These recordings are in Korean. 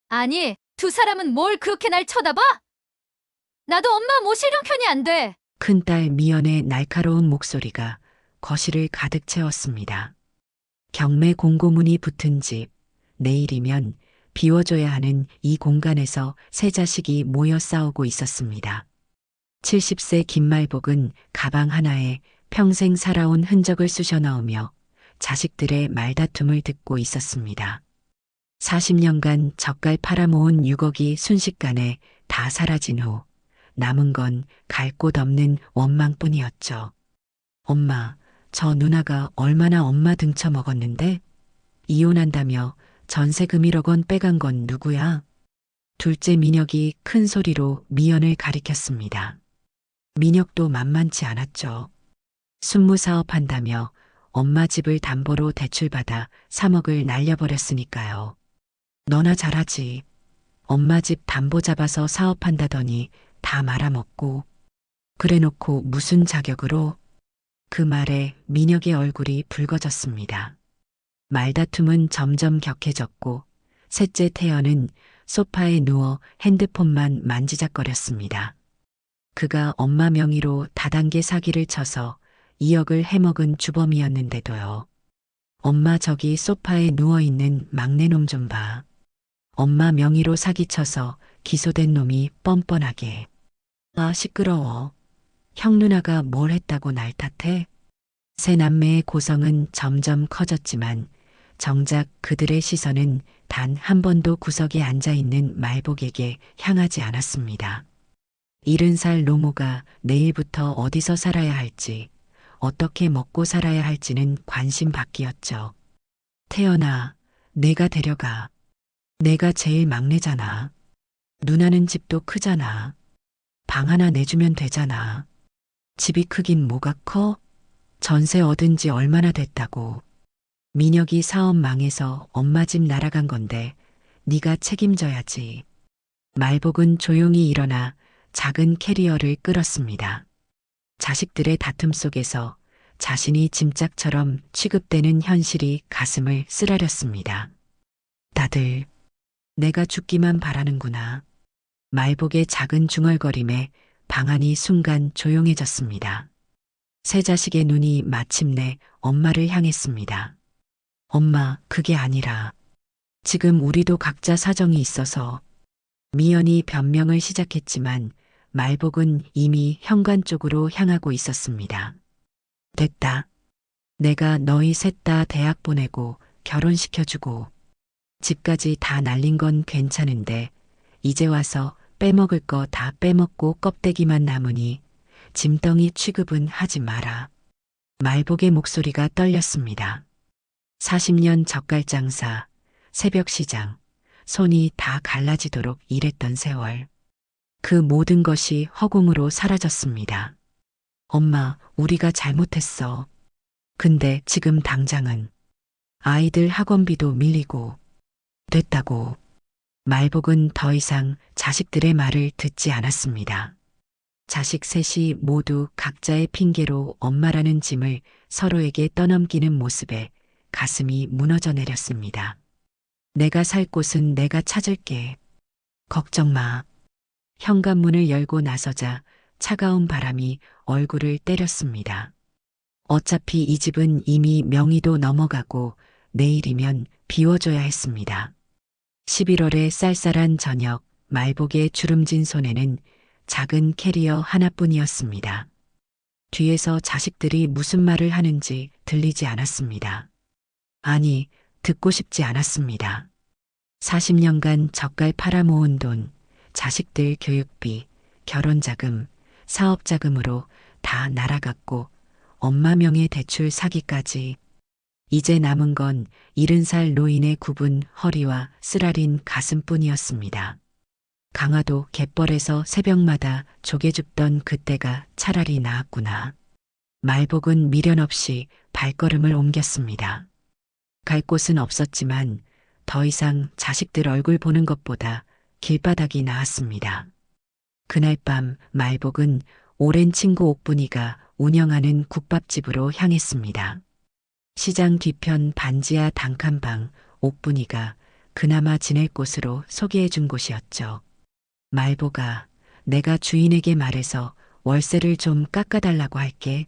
아니, 두 사람은 뭘 그렇게 날 쳐다봐? 나도 엄마 모실 형편이 안 돼. 큰딸 미연의 날카로운 목소리가 거실을 가득 채웠습니다. 경매 공고문이 붙은 집, 내일이면 비워줘야 하는 이 공간에서 세 자식이 모여 싸우고 있었습니다. 70세 김말복은 가방 하나에 평생 살아온 흔적을 쑤셔 넣으며 자식들의 말다툼을 듣고 있었습니다. 40년간 젓갈 팔아모은 6억이 순식간에 다 사라진 후 남은 건 갈 곳 없는 원망뿐이었죠. 엄마, 저 누나가 얼마나 엄마 등쳐 먹었는데? 이혼한다며 전세금 1억 원 빼간 건 누구야? 둘째 민혁이 큰 소리로 미연을 가리켰습니다. 민혁도 만만치 않았죠. 순무사업 한다며 엄마 집을 담보로 대출받아 3억을 날려버렸으니까요. 너나 잘하지. 엄마 집 담보 잡아서 사업한다더니 다 말아먹고. 그래놓고 무슨 자격으로? 그 말에 민혁의 얼굴이 붉어졌습니다. 말다툼은 점점 격해졌고 셋째 태연은 소파에 누워 핸드폰만 만지작거렸습니다. 그가 엄마 명의로 다단계 사기를 쳐서 2억을 해먹은 주범이었는데도요. 엄마 저기 소파에 누워있는 막내놈 좀 봐. 엄마 명의로 사기쳐서 기소된 놈이 뻔뻔하게. 아, 시끄러워. 형 누나가 뭘 했다고 날 탓해? 세 남매의 고성은 점점 커졌지만 정작 그들의 시선은 단 한 번도 구석에 앉아있는 말복에게 향하지 않았습니다. 70살 노모가 내일부터 어디서 살아야 할지, 어떻게 먹고 살아야 할지는 관심 밖이었죠. 태연아, 내가 데려가. 내가 제일 막내잖아. 누나는 집도 크잖아. 방 하나 내주면 되잖아. 집이 크긴 뭐가 커? 전세 얻은 지 얼마나 됐다고. 민혁이 사업 망해서 엄마 집 날아간 건데 네가 책임져야지. 말복은 조용히 일어나 작은 캐리어를 끌었습니다. 자식들의 다툼 속에서 자신이 짐짝처럼 취급되는 현실이 가슴을 쓰라렸습니다. 다들 내가 죽기만 바라는구나. 말복의 작은 중얼거림에 방 안이 순간 조용해졌습니다. 세 자식의 눈이 마침내 엄마를 향했습니다. 엄마, 그게 아니라 지금 우리도 각자 사정이 있어서. 미연이 변명을 시작했지만 말복은 이미 현관 쪽으로 향하고 있었습니다. 됐다. 내가 너희 셋 다 대학 보내고 결혼시켜주고 집까지 다 날린 건 괜찮은데 이제 와서 빼먹을 거 다 빼먹고 껍데기만 남으니 짐덩이 취급은 하지 마라. 말복의 목소리가 떨렸습니다. 40년 젓갈장사, 새벽시장, 손이 다 갈라지도록 일했던 세월. 그 모든 것이 허공으로 사라졌습니다. 엄마, 우리가 잘못했어. 근데 지금 당장은 아이들 학원비도 밀리고. 됐다고. 말복은 더 이상 자식들의 말을 듣지 않았습니다. 자식 셋이 모두 각자의 핑계로 엄마라는 짐을 서로에게 떠넘기는 모습에 가슴이 무너져 내렸습니다. 내가 살 곳은 내가 찾을게. 걱정 마. 현관문을 열고 나서자 차가운 바람이 얼굴을 때렸습니다. 어차피 이 집은 이미 명의도 넘어가고 내일이면 비워줘야 했습니다. 11월의 쌀쌀한 저녁, 말복의 주름진 손에는 작은 캐리어 하나뿐이었습니다. 뒤에서 자식들이 무슨 말을 하는지 들리지 않았습니다. 아니, 듣고 싶지 않았습니다. 40년간 젓갈 팔아 모은 돈, 자식들 교육비, 결혼자금, 사업자금으로 다 날아갔고 엄마 명의 대출 사기까지. 이제 남은 건 70살 노인의 굽은 허리와 쓰라린 가슴뿐이었습니다. 강화도 갯벌에서 새벽마다 조개 줍던 그때가 차라리 나았구나. 말복은 미련 없이 발걸음을 옮겼습니다. 갈 곳은 없었지만 더 이상 자식들 얼굴 보는 것보다 길바닥이 나았습니다. 그날 밤 말복은 오랜 친구 옥분이가 운영하는 국밥집으로 향했습니다. 시장 뒤편 반지하 단칸방 옥분이가 그나마 지낼 곳으로 소개해 준 곳이었죠. 말보가 내가 주인에게 말해서 월세를 좀 깎아달라고 할게.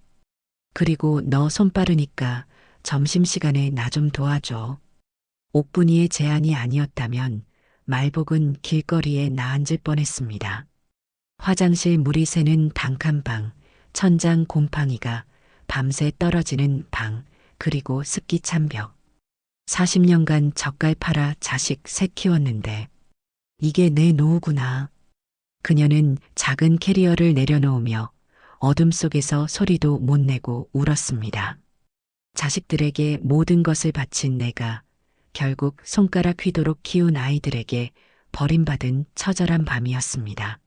그리고 너 손 빠르니까 점심시간에 나 좀 도와줘. 옥분이의 제안이 아니었다면 말복은 길거리에 나앉을 뻔했습니다. 화장실 물이 새는 단칸방, 천장 곰팡이가 밤새 떨어지는 방, 그리고 습기 찬 벽. 40년간 젓갈 팔아 자식 셋 키웠는데 이게 내 노후구나. 그녀는 작은 캐리어를 내려놓으며 어둠 속에서 소리도 못 내고 울었습니다. 자식들에게 모든 것을 바친 내가 결국 손가락 휘도록 키운 아이들에게 버림받은 처절한 밤이었습니다.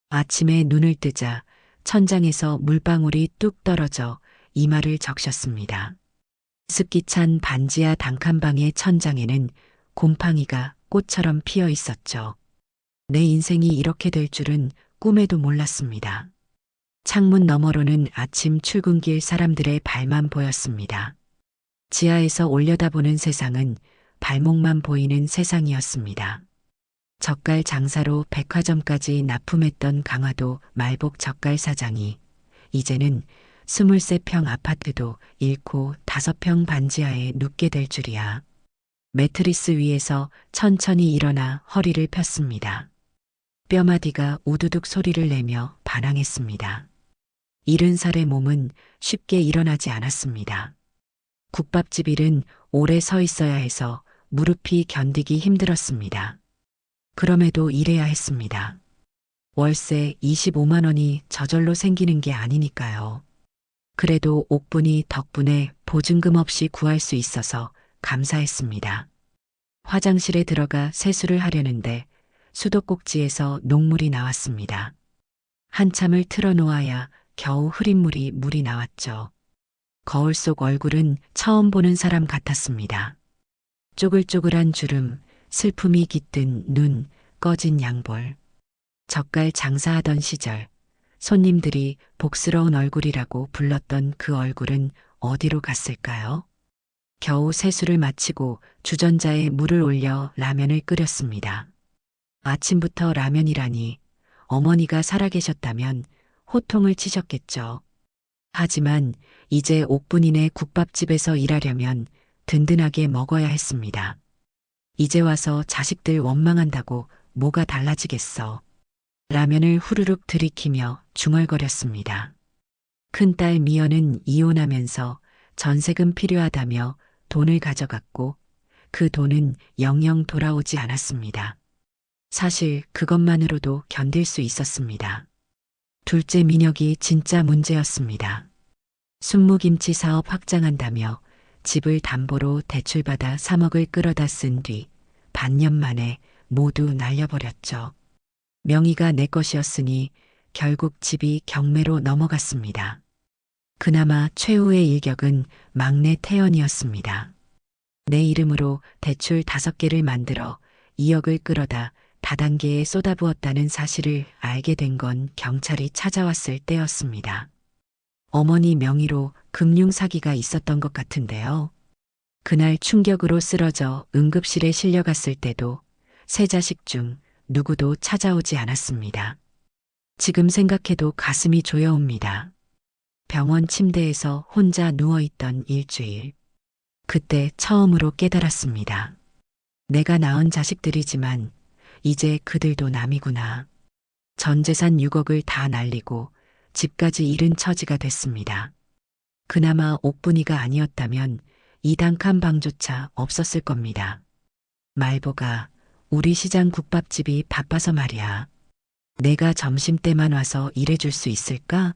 아침에 눈을 뜨자 천장에서 물방울이 뚝 떨어져 이마를 적셨습니다. 습기 찬 반지하 단칸방의 천장에는 곰팡이가 꽃처럼 피어 있었죠. 내 인생이 이렇게 될 줄은 꿈에도 몰랐습니다. 창문 너머로는 아침 출근길 사람들의 발만 보였습니다. 지하에서 올려다보는 세상은 발목만 보이는 세상이었습니다. 젓갈 장사로 백화점까지 납품했던 강화도 말복 젓갈 사장이 이제는 23평 아파트도 잃고 5평 반지하에 눕게 될 줄이야. 매트리스 위에서 천천히 일어나 허리를 폈습니다. 뼈마디가 우두둑 소리를 내며 반항했습니다. 70살의 몸은 쉽게 일어나지 않았습니다. 국밥집 일은 오래 서 있어야 해서 무릎이 견디기 힘들었습니다. 그럼에도 일해야 했습니다. 월세 25만 원이 저절로 생기는 게 아니니까요. 그래도 옥분이 덕분에 보증금 없이 구할 수 있어서 감사했습니다. 화장실에 들어가 세수를 하려는데 수도꼭지에서 녹물이 나왔습니다. 한참을 틀어놓아야 겨우 흐린 물이 나왔죠. 거울 속 얼굴은 처음 보는 사람 같았습니다. 쪼글쪼글한 주름, 슬픔이 깃든 눈, 꺼진 양볼. 젓갈 장사하던 시절 손님들이 복스러운 얼굴이라고 불렀던 그 얼굴은 어디로 갔을까요? 겨우 세수를 마치고 주전자에 물을 올려 라면을 끓였습니다. 아침부터 라면이라니 어머니가 살아계셨다면 호통을 치셨겠죠. 하지만 이제 옥분이네 국밥집에서 일하려면 든든하게 먹어야 했습니다. 이제 와서 자식들 원망한다고 뭐가 달라지겠어. 라면을 후루룩 들이키며 중얼거렸습니다. 큰딸 미연은 이혼하면서 전세금 필요하다며 돈을 가져갔고 그 돈은 영영 돌아오지 않았습니다. 사실 그것만으로도 견딜 수 있었습니다. 둘째 민혁이 진짜 문제였습니다. 순무김치 사업 확장한다며 집을 담보로 대출받아 3억을 끌어다 쓴 뒤 반년 만에 모두 날려버렸죠. 명의가 내 것이었으니 결국 집이 경매로 넘어갔습니다. 그나마 최후의 일격은 막내 태연이었습니다. 내 이름으로 대출 5개를 만들어 2억을 끌어다 다단계에 쏟아부었다는 사실을 알게 된 건 경찰이 찾아왔을 때였습니다. 어머니 명의로 금융 사기가 있었던 것 같은데요. 그날 충격으로 쓰러져 응급실에 실려갔을 때도 세 자식 중 누구도 찾아오지 않았습니다. 지금 생각해도 가슴이 조여옵니다. 병원 침대에서 혼자 누워있던 일주일. 그때 처음으로 깨달았습니다. 내가 낳은 자식들이지만 이제 그들도 남이구나. 전 재산 6억을 다 날리고 집까지 잃은 처지가 됐습니다. 그나마 옥분이가 아니었다면 이 단칸 방조차 없었을 겁니다. 말보가 우리 시장 국밥집이 바빠서 말이야. 내가 점심때만 와서 일해줄 수 있을까?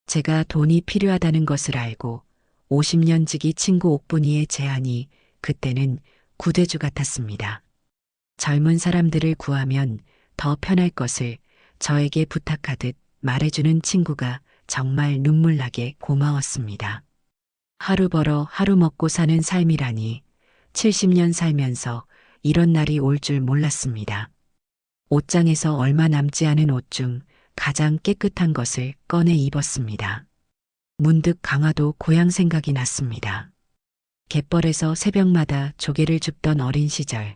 제가 돈이 필요하다는 것을 알고 50년 지기 친구 옥분이의 제안이 그때는 구대주 같았습니다. 젊은 사람들을 구하면 더 편할 것을 저에게 부탁하듯 말해주는 친구가 정말 눈물나게 고마웠습니다. 하루 벌어 하루 먹고 사는 삶이라니 70년 살면서 이런 날이 올 줄 몰랐습니다. 옷장에서 얼마 남지 않은 옷 중 가장 깨끗한 것을 꺼내 입었습니다. 문득 강화도 고향 생각이 났습니다. 갯벌에서 새벽마다 조개를 줍던 어린 시절,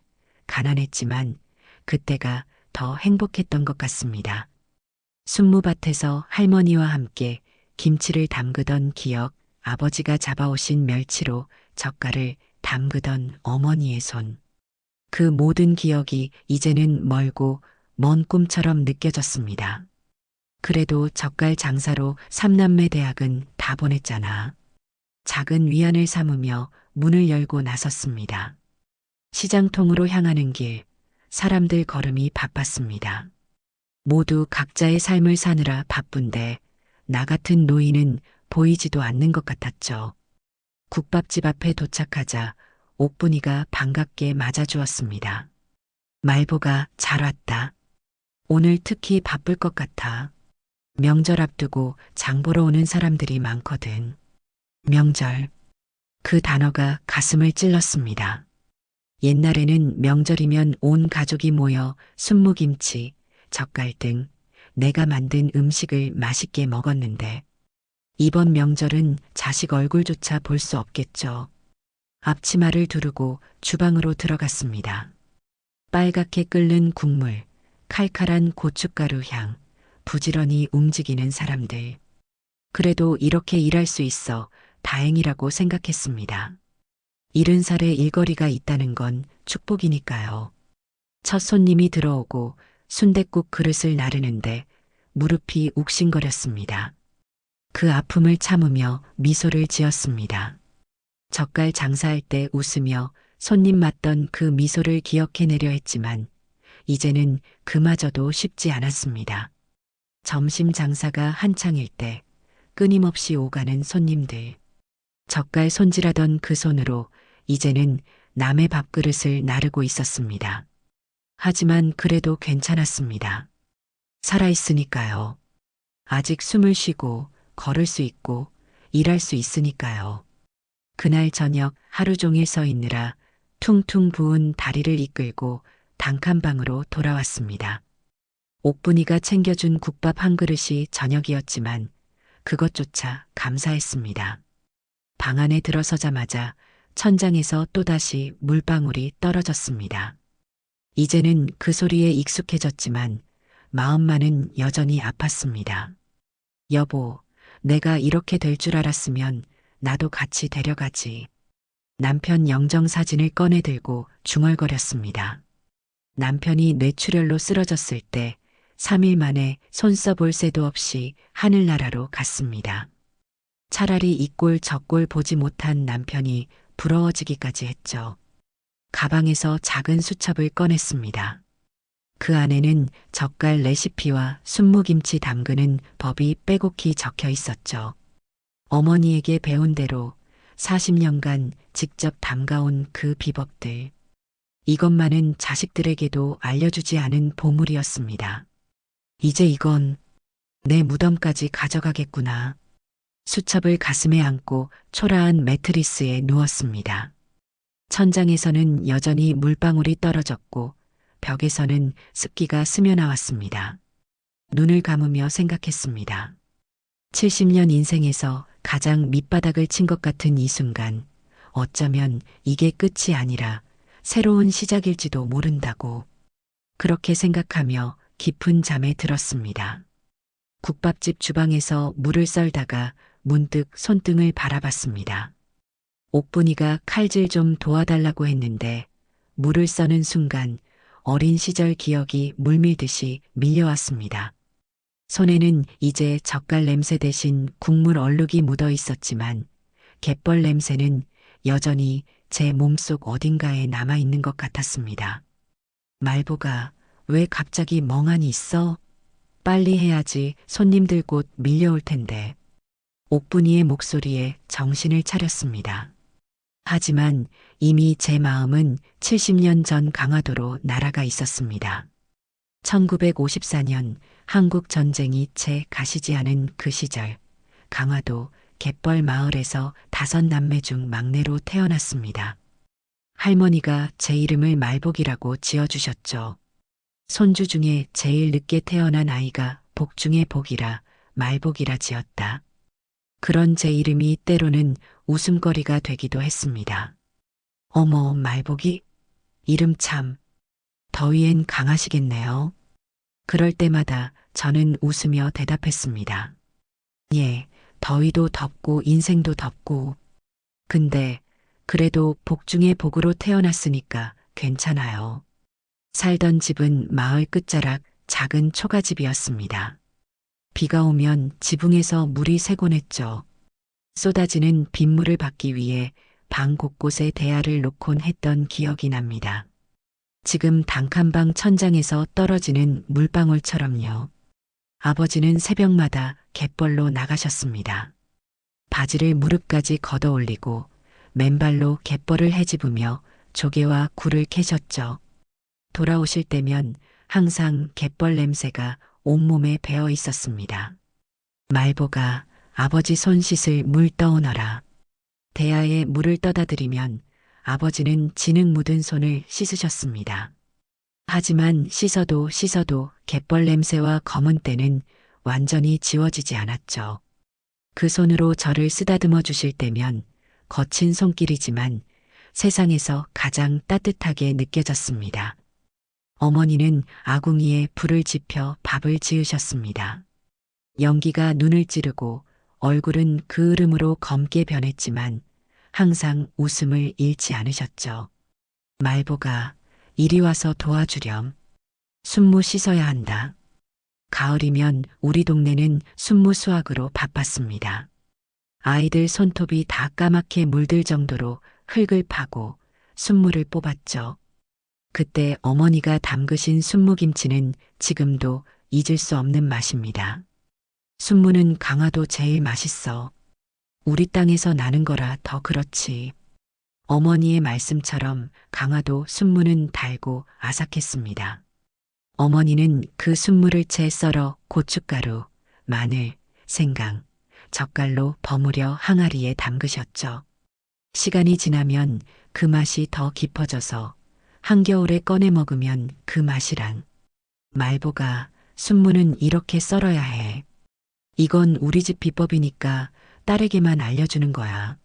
가난했지만 그때가 더 행복했던 것 같습니다. 순무밭에서 할머니와 함께 김치를 담그던 기억, 아버지가 잡아오신 멸치로 젓갈을 담그던 어머니의 손. 그 모든 기억이 이제는 멀고 먼 꿈처럼 느껴졌습니다. 그래도 젓갈 장사로 삼남매 대학은 다 보냈잖아. 작은 위안을 삼으며 문을 열고 나섰습니다. 시장통으로 향하는 길, 사람들 걸음이 바빴습니다. 모두 각자의 삶을 사느라 바쁜데 나 같은 노인은 보이지도 않는 것 같았죠. 국밥집 앞에 도착하자 옥분이가 반갑게 맞아주었습니다. 말보가 잘 왔다. 오늘 특히 바쁠 것 같아. 명절 앞두고 장 보러 오는 사람들이 많거든. 명절. 그 단어가 가슴을 찔렀습니다. 옛날에는 명절이면 온 가족이 모여 순무김치, 젓갈 등 내가 만든 음식을 맛있게 먹었는데 이번 명절은 자식 얼굴조차 볼 수 없겠죠. 앞치마를 두르고 주방으로 들어갔습니다. 빨갛게 끓는 국물, 칼칼한 고춧가루 향, 부지런히 움직이는 사람들. 그래도 이렇게 일할 수 있어 다행이라고 생각했습니다. 70살의 일거리가 있다는 건 축복이니까요. 첫 손님이 들어오고 순댓국 그릇을 나르는데 무릎이 욱신거렸습니다. 그 아픔을 참으며 미소를 지었습니다. 젓갈 장사할 때 웃으며 손님 맞던 그 미소를 기억해내려 했지만 이제는 그마저도 쉽지 않았습니다. 점심 장사가 한창일 때 끊임없이 오가는 손님들. 젓갈 손질하던 그 손으로 이제는 남의 밥그릇을 나르고 있었습니다. 하지만 그래도 괜찮았습니다. 살아있으니까요. 아직 숨을 쉬고 걸을 수 있고 일할 수 있으니까요. 그날 저녁 하루 종일 서 있느라 퉁퉁 부은 다리를 이끌고 단칸방으로 돌아왔습니다. 옥분이가 챙겨준 국밥 한 그릇이 저녁이었지만 그것조차 감사했습니다. 방 안에 들어서자마자 천장에서 또다시 물방울이 떨어졌습니다. 이제는 그 소리에 익숙해졌지만 마음만은 여전히 아팠습니다. 여보, 내가 이렇게 될 줄 알았으면 나도 같이 데려가지. 남편 영정사진을 꺼내 들고 중얼거렸습니다. 남편이 뇌출혈로 쓰러졌을 때 3일 만에 손 써볼 새도 없이 하늘나라로 갔습니다. 차라리 이 꼴 저 꼴 보지 못한 남편이 부러워지기까지 했죠. 가방에서 작은 수첩을 꺼냈습니다. 그 안에는 젓갈 레시피와 순무김치 담그는 법이 빼곡히 적혀 있었죠. 어머니에게 배운 대로 40년간 직접 담가온 그 비법들. 이것만은 자식들에게도 알려주지 않은 보물이었습니다. 이제 이건 내 무덤까지 가져가겠구나. 수첩을 가슴에 안고 초라한 매트리스에 누웠습니다. 천장에서는 여전히 물방울이 떨어졌고 벽에서는 습기가 스며나왔습니다. 눈을 감으며 생각했습니다. 70년 인생에서 가장 밑바닥을 친 것 같은 이 순간, 어쩌면 이게 끝이 아니라 새로운 시작일지도 모른다고. 그렇게 생각하며 깊은 잠에 들었습니다. 국밥집 주방에서 물을 썰다가 문득 손등을 바라봤습니다. 옥분이가 칼질 좀 도와달라고 했는데 물을 써는 순간 어린 시절 기억이 물밀듯이 밀려왔습니다. 손에는 이제 젓갈 냄새 대신 국물 얼룩이 묻어 있었지만 갯벌 냄새는 여전히 제 몸속 어딘가에 남아있는 것 같았습니다. 말보가 왜 갑자기 멍하니 있어? 빨리 해야지 손님들 곧 밀려올 텐데. 옥분이의 목소리에 정신을 차렸습니다. 하지만 이미 제 마음은 70년 전 강화도로 날아가 있었습니다. 1954년 한국 전쟁이 채 가시지 않은 그 시절, 강화도 갯벌 마을에서 5남매 중 막내로 태어났습니다. 할머니가 제 이름을 말복이라고 지어주셨죠. 손주 중에 제일 늦게 태어난 아이가 복 중에 복이라 말복이라 지었다. 그런 제 이름이 때로는 웃음거리가 되기도 했습니다. 어머, 말복이? 이름 참 더위엔 강하시겠네요. 그럴 때마다 저는 웃으며 대답했습니다. 예, 더위도 덥고 인생도 덥고. 근데 그래도 복 중에 복으로 태어났으니까 괜찮아요. 살던 집은 마을 끝자락 작은 초가집이었습니다. 비가 오면 지붕에서 물이 새곤 했죠. 쏟아지는 빗물을 받기 위해 방 곳곳에 대야를 놓곤 했던 기억이 납니다. 지금 단칸방 천장에서 떨어지는 물방울처럼요. 아버지는 새벽마다 갯벌로 나가셨습니다. 바지를 무릎까지 걷어 올리고 맨발로 갯벌을 헤집으며 조개와 굴을 캐셨죠. 돌아오실 때면 항상 갯벌 냄새가 온몸에 배어 있었습니다. 말보가 아버지 손 씻을 물 떠오너라. 대야에 물을 떠다 드리면 아버지는 진흙 묻은 손을 씻으셨습니다. 하지만 씻어도 씻어도 갯벌 냄새와 검은 때는 완전히 지워지지 않았죠. 그 손으로 저를 쓰다듬어 주실 때면 거친 손길이지만 세상에서 가장 따뜻하게 느껴졌습니다. 어머니는 아궁이에 불을 지펴 밥을 지으셨습니다. 연기가 눈을 찌르고 얼굴은 그을음으로 검게 변했지만 항상 웃음을 잃지 않으셨죠. 말보가 이리 와서 도와주렴. 순무 씻어야 한다. 가을이면 우리 동네는 순무 수확으로 바빴습니다. 아이들 손톱이 다 까맣게 물들 정도로 흙을 파고 순무를 뽑았죠. 그때 어머니가 담그신 순무김치는 지금도 잊을 수 없는 맛입니다. 순무는 강화도 제일 맛있어. 우리 땅에서 나는 거라 더 그렇지. 어머니의 말씀처럼 강화도 순무는 달고 아삭했습니다. 어머니는 그 순무를 채 썰어 고춧가루, 마늘, 생강, 젓갈로 버무려 항아리에 담그셨죠. 시간이 지나면 그 맛이 더 깊어져서 한겨울에 꺼내 먹으면 그 맛이란. 말보가 순무는 이렇게 썰어야 해. 이건 우리 집 비법이니까 딸에게만 알려주는 거야.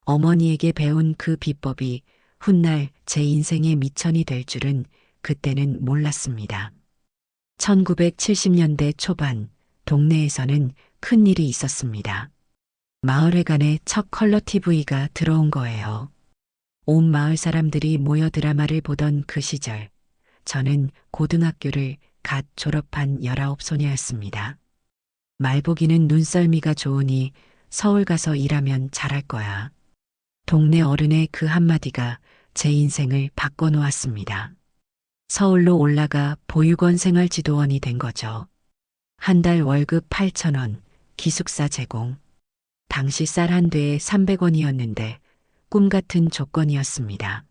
어머니에게 배운 그 비법이 훗날 제 인생의 미천이 될 줄은 그때는 몰랐습니다. 1970년대 초반 동네에서는 큰 일이 있었습니다. 마을회관에 첫 컬러 TV가 들어온 거예요. 온 마을 사람들이 모여 드라마를 보던 그 시절, 저는 고등학교를 갓 졸업한 19소녀였습니다. 말보기는 눈썰미가 좋으니 서울 가서 일하면 잘할 거야. 동네 어른의 그 한마디가 제 인생을 바꿔놓았습니다. 서울로 올라가 보육원 생활지도원이 된 거죠. 한 달 월급 8,000원, 기숙사 제공. 당시 쌀 한 대에 300원이었는데 꿈 같은 조건이었습니다.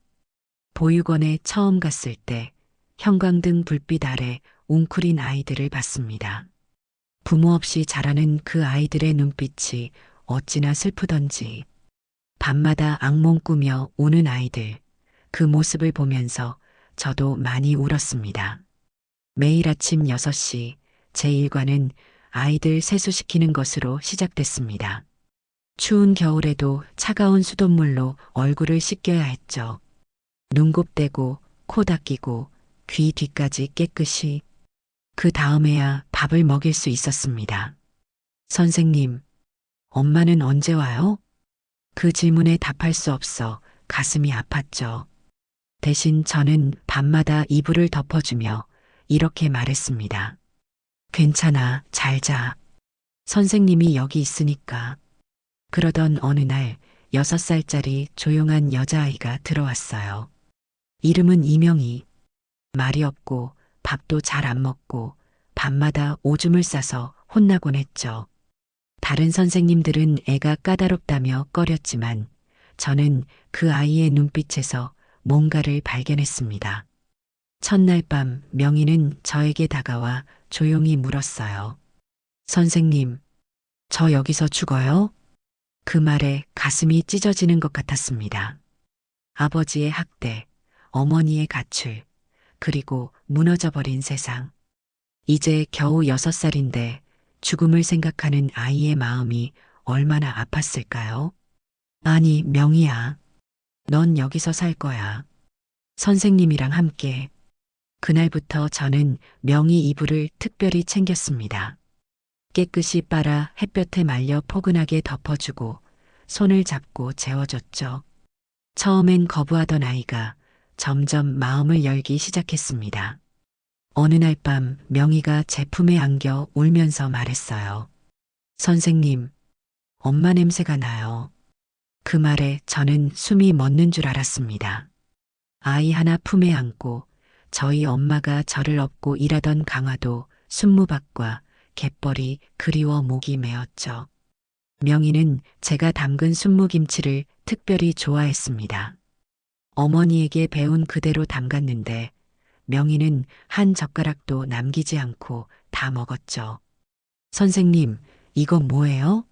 보육원에 처음 갔을 때 형광등 불빛 아래 웅크린 아이들을 봤습니다. 부모 없이 자라는 그 아이들의 눈빛이 어찌나 슬프던지. 밤마다 악몽 꾸며 우는 아이들, 그 모습을 보면서 저도 많이 울었습니다. 매일 아침 6시 제 일과는 아이들 세수시키는 것으로 시작됐습니다. 추운 겨울에도 차가운 수돗물로 얼굴을 씻겨야 했죠. 눈곱대고 코 닦이고 귀 뒤까지 깨끗이. 그 다음에야 밥을 먹일 수 있었습니다. 선생님, 엄마는 언제 와요? 그 질문에 답할 수 없어 가슴이 아팠죠. 대신 저는 밤마다 이불을 덮어주며 이렇게 말했습니다. 괜찮아, 잘 자. 선생님이 여기 있으니까. 그러던 어느 날 6살짜리 조용한 여자아이가 들어왔어요. 이름은 이명희. 말이 없고 밥도 잘 안 먹고 밤마다 오줌을 싸서 혼나곤 했죠. 다른 선생님들은 애가 까다롭다며 꺼렸지만 저는 그 아이의 눈빛에서 뭔가를 발견했습니다. 첫날 밤 명희는 저에게 다가와 조용히 물었어요. 선생님, 저 여기서 죽어요? 그 말에 가슴이 찢어지는 것 같았습니다. 아버지의 학대, 어머니의 가출, 그리고 무너져버린 세상. 이제 겨우 6살인데 죽음을 생각하는 아이의 마음이 얼마나 아팠을까요? 아니, 명희야. 넌 여기서 살 거야. 선생님이랑 함께. 그날부터 저는 명희 이불을 특별히 챙겼습니다. 깨끗이 빨아 햇볕에 말려 포근하게 덮어주고 손을 잡고 재워줬죠. 처음엔 거부하던 아이가 점점 마음을 열기 시작했습니다. 어느 날 밤 명희가 제 품에 안겨 울면서 말했어요. 선생님, 엄마 냄새가 나요. 그 말에 저는 숨이 멎는 줄 알았습니다. 아이 하나 품에 안고 저희 엄마가 저를 업고 일하던 강화도 순무밭과 갯벌이 그리워 목이 메었죠. 명희는 제가 담근 순무김치를 특별히 좋아했습니다. 어머니에게 배운 그대로 담갔는데 명희는 한 젓가락도 남기지 않고 다 먹었죠. 선생님, 이거 뭐예요?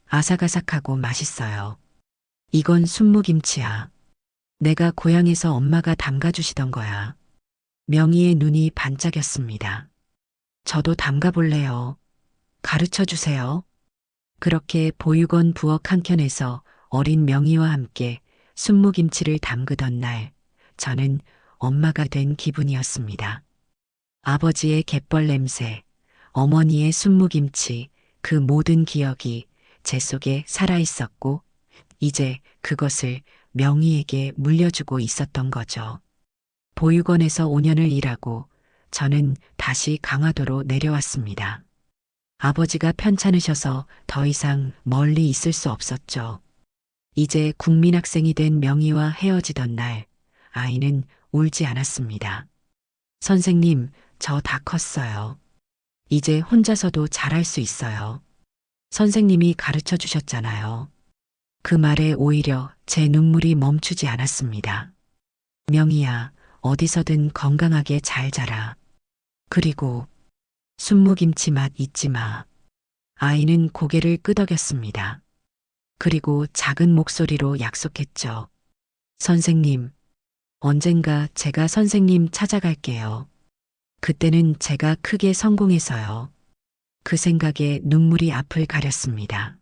아삭아삭하고 맛있어요. 이건 순무김치야. 내가 고향에서 엄마가 담가주시던 거야. 명희의 눈이 반짝였습니다. 저도 담가볼래요. 가르쳐 주세요. 그렇게 보육원 부엌 한켠에서 어린 명희와 함께 순무김치를 담그던 날, 저는 엄마가 된 기분이었습니다. 아버지의 갯벌 냄새, 어머니의 순무김치, 그 모든 기억이 제 속에 살아있었고, 이제 그것을 명희에게 물려주고 있었던 거죠. 보육원에서 5년을 일하고 저는 다시 강화도로 내려왔습니다. 아버지가 편찮으셔서 더 이상 멀리 있을 수 없었죠. 이제 국민학생이 된 명희와 헤어지던 날, 아이는 울지 않았습니다. 선생님, 저 다 컸어요. 이제 혼자서도 잘할 수 있어요. 선생님이 가르쳐 주셨잖아요. 그 말에 오히려 제 눈물이 멈추지 않았습니다. 명희야, 어디서든 건강하게 잘 자라. 그리고 순무김치 맛 잊지 마. 아이는 고개를 끄덕였습니다. 그리고 작은 목소리로 약속했죠. 선생님, 언젠가 제가 선생님 찾아갈게요. 그때는 제가 크게 성공해서요. 그 생각에 눈물이 앞을 가렸습니다.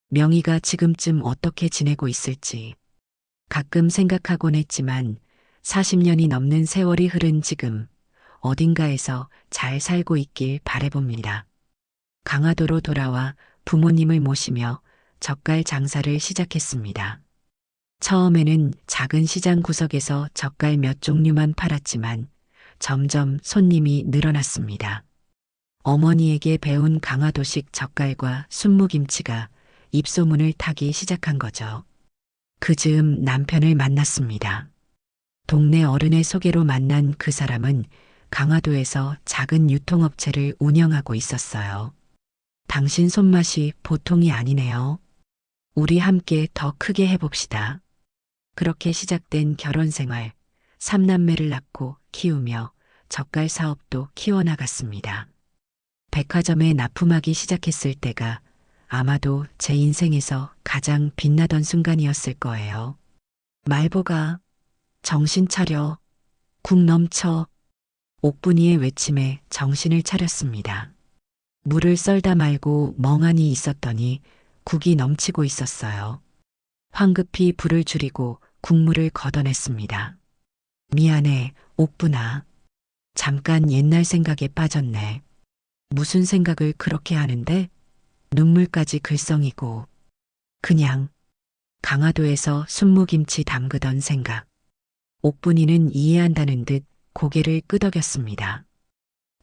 명희가 지금쯤 어떻게 지내고 있을지 가끔 생각하곤 했지만 40년이 넘는 세월이 흐른 지금 어딘가에서 잘 살고 있길 바라봅니다. 강화도로 돌아와 부모님을 모시며 젓갈 장사를 시작했습니다. 처음에는 작은 시장 구석에서 젓갈 몇 종류만 팔았지만 점점 손님이 늘어났습니다. 어머니에게 배운 강화도식 젓갈과 순무김치가 입소문을 타기 시작한 거죠. 그 즈음 남편을 만났습니다. 동네 어른의 소개로 만난 그 사람은 강화도에서 작은 유통업체를 운영하고 있었어요. 당신 손맛이 보통이 아니네요. 우리 함께 더 크게 해봅시다. 그렇게 시작된 결혼 생활, 3남매를 낳고 키우며 젓갈 사업도 키워나갔습니다. 백화점에 납품하기 시작했을 때가 아마도 제 인생에서 가장 빛나던 순간이었을 거예요. 말보가, 정신 차려, 국 넘쳐, 옥분이의 외침에 정신을 차렸습니다. 물을 썰다 말고 멍하니 있었더니 국이 넘치고 있었어요. 황급히 불을 줄이고 국물을 걷어냈습니다. 미안해, 옥분아. 잠깐 옛날 생각에 빠졌네. 무슨 생각을 그렇게 하는데? 눈물까지 글썽이고. 그냥 강화도에서 순무김치 담그던 생각. 옥분이는 이해한다는 듯 고개를 끄덕였습니다.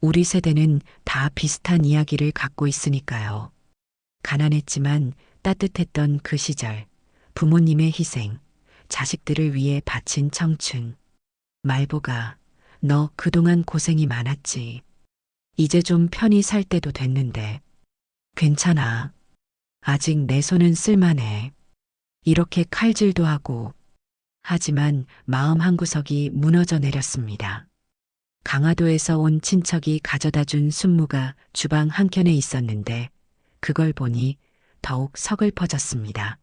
우리 세대는 다 비슷한 이야기를 갖고 있으니까요. 가난했지만 따뜻했던 그 시절, 부모님의 희생, 자식들을 위해 바친 청춘. 말보가, 너 그동안 고생이 많았지. 이제 좀 편히 살 때도 됐는데. 괜찮아. 아직 내 손은 쓸만해. 이렇게 칼질도 하고. 하지만 마음 한구석이 무너져 내렸습니다. 강화도에서 온 친척이 가져다 준 순무가 주방 한켠에 있었는데 그걸 보니 더욱 서글퍼졌습니다.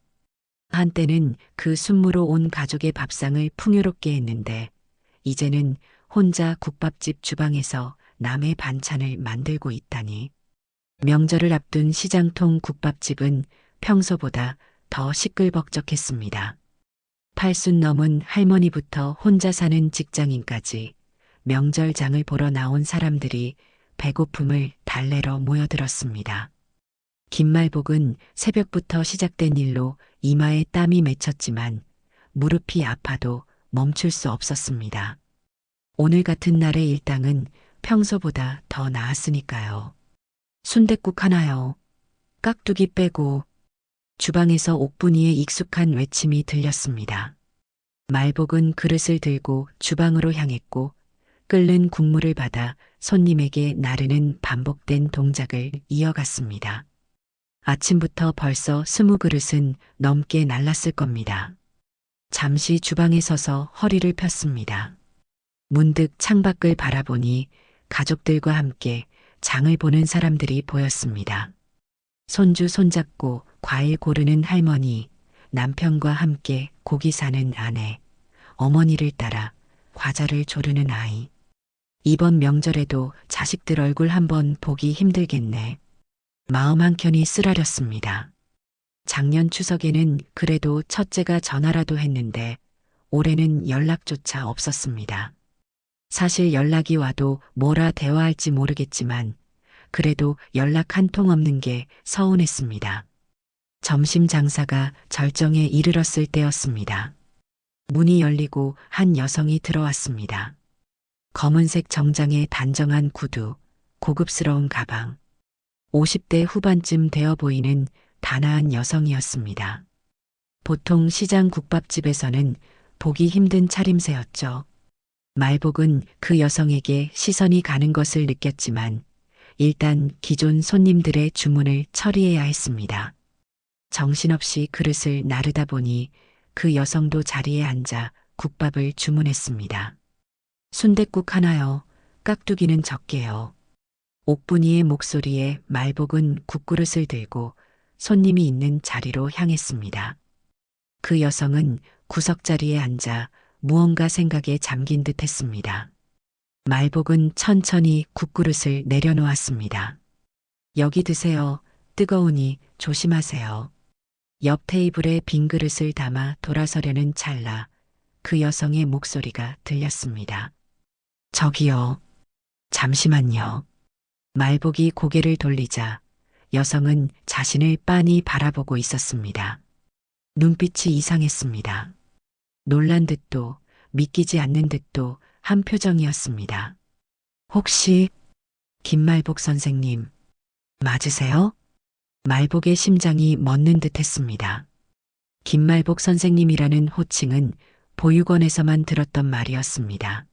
한때는 그 순무로 온 가족의 밥상을 풍요롭게 했는데 이제는 혼자 국밥집 주방에서 남의 반찬을 만들고 있다니. 명절을 앞둔 시장통 국밥집은 평소보다 더 시끌벅적했습니다. 80 넘은 할머니부터 혼자 사는 직장인까지 명절장을 보러 나온 사람들이 배고픔을 달래러 모여들었습니다. 김말복은 새벽부터 시작된 일로 이마에 땀이 맺혔지만 무릎이 아파도 멈출 수 없었습니다. 오늘 같은 날의 일당은 평소보다 더 나았으니까요. 순댓국 하나요. 깍두기 빼고. 주방에서 옥분이의 익숙한 외침이 들렸습니다. 말복은 그릇을 들고 주방으로 향했고 끓는 국물을 받아 손님에게 나르는 반복된 동작을 이어갔습니다. 아침부터 벌써 20그릇은 넘게 날랐을 겁니다. 잠시 주방에 서서 허리를 폈습니다. 문득 창밖을 바라보니 가족들과 함께 장을 보는 사람들이 보였습니다. 손주 손잡고 과일 고르는 할머니, 남편과 함께 고기 사는 아내, 어머니를 따라 과자를 조르는 아이. 이번 명절에도 자식들 얼굴 한번 보기 힘들겠네. 마음 한켠이 쓰라렸습니다. 작년 추석에는 그래도 첫째가 전화라도 했는데 올해는 연락조차 없었습니다. 사실 연락이 와도 뭐라 대화할지 모르겠지만 그래도 연락 한 통 없는 게 서운했습니다. 점심 장사가 절정에 이르렀을 때였습니다. 문이 열리고 한 여성이 들어왔습니다. 검은색 정장에 단정한 구두, 고급스러운 가방. 50대 후반쯤 되어 보이는 단아한 여성이었습니다. 보통 시장 국밥집에서는 보기 힘든 차림새였죠. 말복은 그 여성에게 시선이 가는 것을 느꼈지만 일단 기존 손님들의 주문을 처리해야 했습니다. 정신없이 그릇을 나르다 보니 그 여성도 자리에 앉아 국밥을 주문했습니다. 순댓국 하나요. 깍두기는 적게요. 옥분이의 목소리에 말복은 국그릇을 들고 손님이 있는 자리로 향했습니다. 그 여성은 구석자리에 앉아 무언가 생각에 잠긴 듯 했습니다. 말복은 천천히 국그릇을 내려놓았습니다. 여기 드세요. 뜨거우니 조심하세요. 옆 테이블에 빈 그릇을 담아 돌아서려는 찰나 그 여성의 목소리가 들렸습니다. 저기요. 잠시만요. 말복이 고개를 돌리자 여성은 자신을 빤히 바라보고 있었습니다. 눈빛이 이상했습니다. 놀란 듯도 믿기지 않는 듯도 한 표정이었습니다. 혹시 김말복 선생님 맞으세요? 말복의 심장이 멎는 듯 했습니다. 김말복 선생님이라는 호칭은 보육원에서만 들었던 말이었습니다.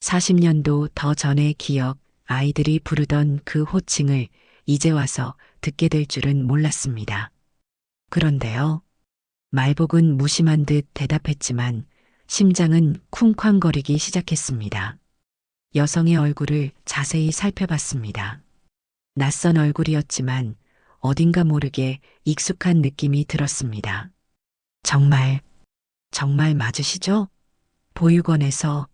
40년도 더 전의 기억, 아이들이 부르던 그 호칭을 이제 와서 듣게 될 줄은 몰랐습니다. 그런데요. 말복은 무심한 듯 대답했지만 심장은 쿵쾅거리기 시작했습니다. 여성의 얼굴을 자세히 살펴봤습니다. 낯선 얼굴이었지만 어딘가 모르게 익숙한 느낌이 들었습니다. 정말 맞으시죠? 보육원에서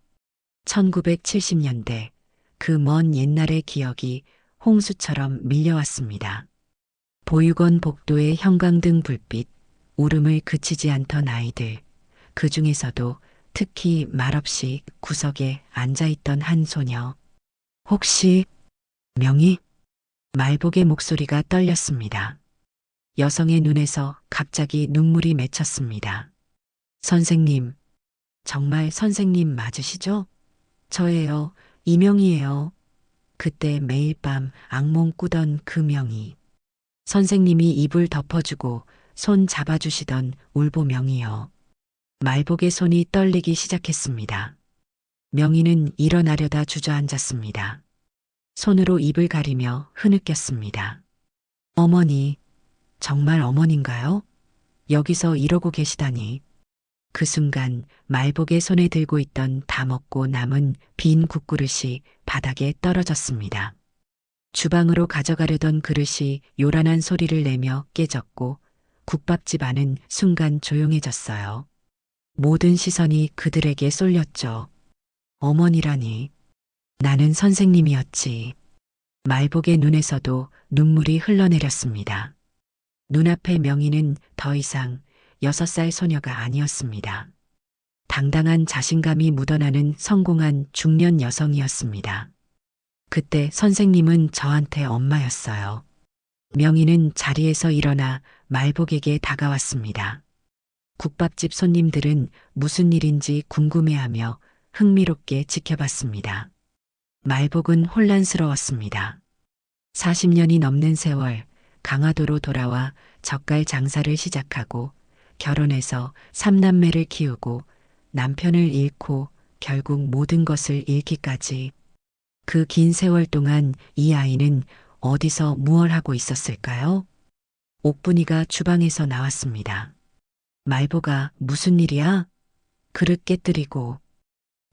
1970년대 그 먼 옛날의 기억이 홍수처럼 밀려왔습니다. 보육원 복도의 형광등 불빛, 울음을 그치지 않던 아이들, 그 중에서도 특히 말없이 구석에 앉아있던 한 소녀. 혹시 명희? 말복의 목소리가 떨렸습니다. 여성의 눈에서 갑자기 눈물이 맺혔습니다. 선생님, 정말 선생님 맞으시죠? 저예요. 이명희예요. 그때 매일 밤 악몽 꾸던 그 명희. 선생님이 이불 덮어주고 손 잡아주시던 울보 명희요. 말복의 손이 떨리기 시작했습니다. 명희는 일어나려다 주저앉았습니다. 손으로 입을 가리며 흐느꼈습니다. 어머니, 정말 어머니인가요? 여기서 이러고 계시다니. 그 순간 말복의 손에 들고 있던 다 먹고 남은 빈 국그릇이 바닥에 떨어졌습니다. 주방으로 가져가려던 그릇이 요란한 소리를 내며 깨졌고 국밥집 안은 순간 조용해졌어요. 모든 시선이 그들에게 쏠렸죠. 어머니라니. 나는 선생님이었지. 말복의 눈에서도 눈물이 흘러내렸습니다. 눈앞의 명희는 더 이상 6살 소녀가 아니었습니다. 당당한 자신감이 묻어나는 성공한 중년 여성이었습니다. 그때 선생님은 저한테 엄마였어요. 명희는 자리에서 일어나 말복에게 다가왔습니다. 국밥집 손님들은 무슨 일인지 궁금해하며 흥미롭게 지켜봤습니다. 말복은 혼란스러웠습니다. 40년이 넘는 세월 강화도로 돌아와 젓갈 장사를 시작하고 결혼해서 3남매를 키우고 남편을 잃고 결국 모든 것을 잃기까지 그 긴 세월 동안 이 아이는 어디서 무얼 하고 있었을까요? 옥분이가 주방에서 나왔습니다. 말보가 무슨 일이야? 그릇 깨뜨리고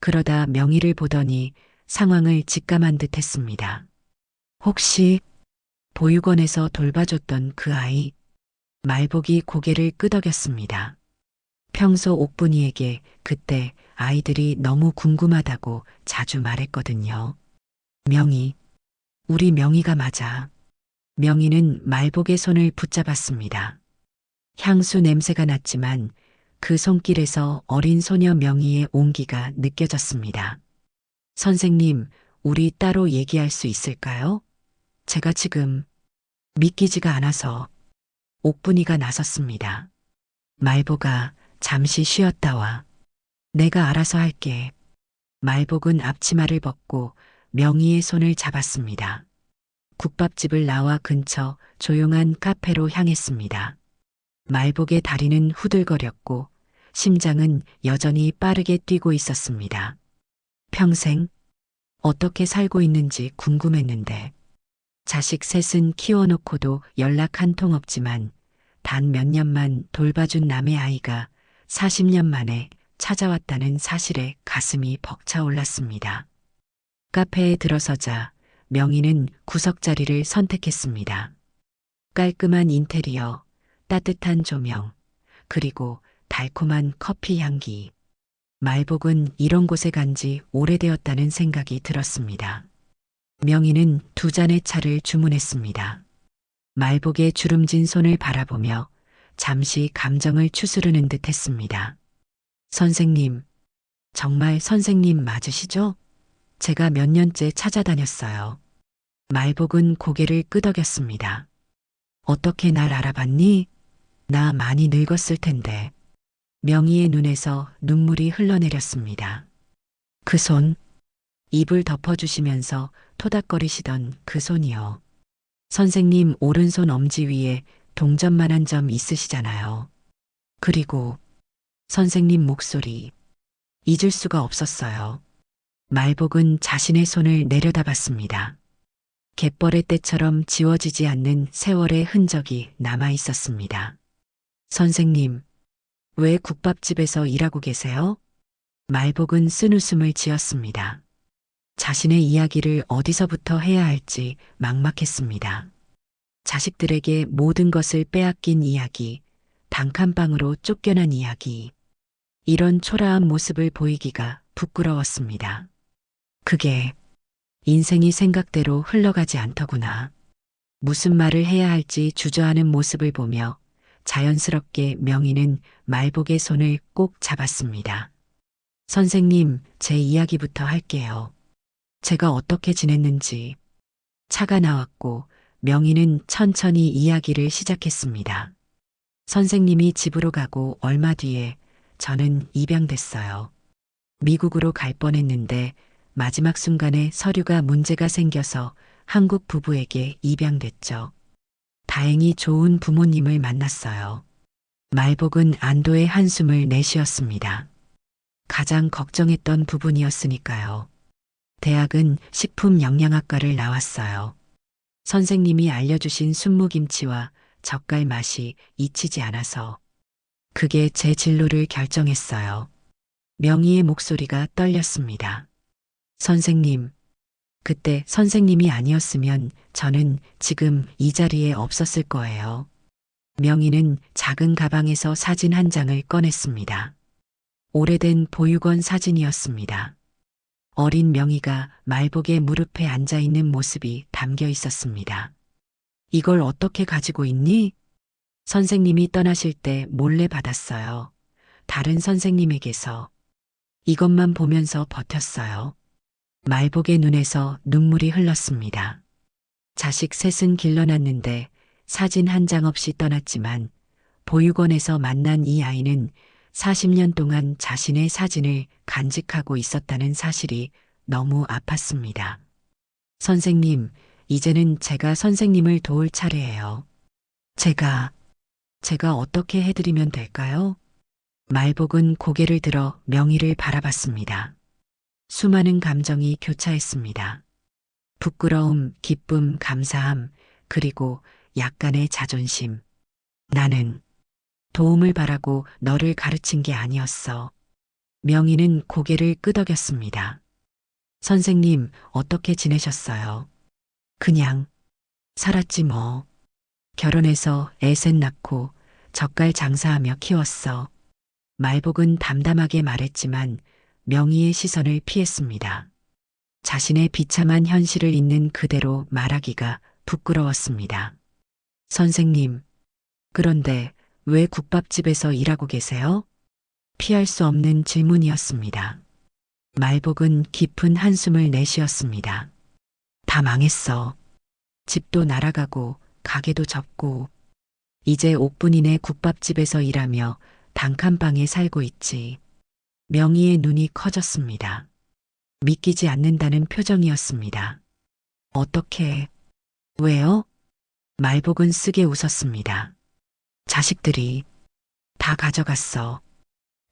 그러다 명희를 보더니 상황을 직감한 듯 했습니다. 혹시 보육원에서 돌봐줬던 그 아이? 말복이 고개를 끄덕였습니다. 평소 옥분이에게 그때 아이들이 너무 궁금하다고 자주 말했거든요. 명희, 우리 명희가 맞아. 명희는 말복의 손을 붙잡았습니다. 향수 냄새가 났지만 그 손길에서 어린 소녀 명희의 온기가 느껴졌습니다. 선생님, 우리 따로 얘기할 수 있을까요? 제가 지금 믿기지가 않아서. 옥분이가 나섰습니다. 말복아, 잠시 쉬었다 와. 내가 알아서 할게. 말복은 앞치마를 벗고 명희의 손을 잡았습니다. 국밥집을 나와 근처 조용한 카페로 향했습니다. 말복의 다리는 후들거렸고 심장은 여전히 빠르게 뛰고 있었습니다. 평생 어떻게 살고 있는지 궁금했는데 자식 셋은 키워놓고도 연락 한 통 없지만 단 몇 년만 돌봐준 남의 아이가 40년 만에 찾아왔다는 사실에 가슴이 벅차올랐습니다. 카페에 들어서자 명희는 구석자리를 선택했습니다. 깔끔한 인테리어, 따뜻한 조명, 그리고 달콤한 커피 향기. 말복은 이런 곳에 간 지 오래되었다는 생각이 들었습니다. 명희는 2잔의 차를 주문했습니다. 말복의 주름진 손을 바라보며 잠시 감정을 추스르는 듯 했습니다. 선생님, 정말 선생님 맞으시죠? 제가 몇 년째 찾아다녔어요. 말복은 고개를 끄덕였습니다. 어떻게 날 알아봤니? 나 많이 늙었을 텐데. 명희의 눈에서 눈물이 흘러내렸습니다. 그 손, 입을 덮어주시면서 토닥거리시던 그 손이요. 선생님 오른손 엄지 위에 동전만한 점 있으시잖아요. 그리고 선생님 목소리, 잊을 수가 없었어요. 말복은 자신의 손을 내려다봤습니다. 갯벌의 때처럼 지워지지 않는 세월의 흔적이 남아 있었습니다. 선생님, 왜 국밥집에서 일하고 계세요? 말복은 쓴웃음을 지었습니다. 자신의 이야기를 어디서부터 해야 할지 막막했습니다. 자식들에게 모든 것을 빼앗긴 이야기, 단칸방으로 쫓겨난 이야기. 이런 초라한 모습을 보이기가 부끄러웠습니다. 그게 인생이 생각대로 흘러가지 않더구나. 무슨 말을 해야 할지 주저하는 모습을 보며 자연스럽게 명희는 말복의 손을 꼭 잡았습니다. 선생님, 제 이야기부터 할게요. 제가 어떻게 지냈는지. 차가 나왔고 명희는 천천히 이야기를 시작했습니다. 선생님이 집으로 가고 얼마 뒤에 저는 입양됐어요. 미국으로 갈 뻔했는데 마지막 순간에 서류가 문제가 생겨서 한국 부부에게 입양됐죠. 다행히 좋은 부모님을 만났어요. 말복은 안도의 한숨을 내쉬었습니다. 가장 걱정했던 부분이었으니까요. 대학은 식품영양학과를 나왔어요. 선생님이 알려주신 순무김치와 젓갈 맛이 잊히지 않아서 그게 제 진로를 결정했어요. 명희의 목소리가 떨렸습니다. 선생님, 그때 선생님이 아니었으면 저는 지금 이 자리에 없었을 거예요. 명희는 작은 가방에서 사진 한 장을 꺼냈습니다. 오래된 보육원 사진이었습니다. 어린 명희가 말복의 무릎에 앉아 있는 모습이 담겨 있었습니다. 이걸 어떻게 가지고 있니? 선생님이 떠나실 때 몰래 받았어요. 다른 선생님에게서. 이것만 보면서 버텼어요. 말복의 눈에서 눈물이 흘렀습니다. 자식 셋은 길러놨는데 사진 한 장 없이 떠났지만 보육원에서 만난 이 아이는 40년 동안 자신의 사진을 간직하고 있었다는 사실이 너무 아팠습니다. 선생님, 이제는 제가 선생님을 도울 차례예요. 제가 어떻게 해드리면 될까요? 말복은 고개를 들어 명희를 바라봤습니다. 수많은 감정이 교차했습니다. 부끄러움, 기쁨, 감사함, 그리고 약간의 자존심. 나는 도움을 바라고 너를 가르친 게 아니었어. 명희는 고개를 끄덕였습니다. 선생님, 어떻게 지내셨어요? 그냥 살았지 뭐. 결혼해서 애 셋 낳고 젓갈 장사하며 키웠어. 말복은 담담하게 말했지만 명희의 시선을 피했습니다. 자신의 비참한 현실을 있는 그대로 말하기가 부끄러웠습니다. 선생님, 그런데 왜 국밥집에서 일하고 계세요? 피할 수 없는 질문이었습니다. 말복은 깊은 한숨을 내쉬었습니다. 다 망했어. 집도 날아가고 가게도 접고 이제 옥분이네 국밥집에서 일하며 단칸방에 살고 있지. 명희의 눈이 커졌습니다. 믿기지 않는다는 표정이었습니다. 어떻게, 왜요? 말복은 쓰게 웃었습니다. 자식들이 다 가져갔어.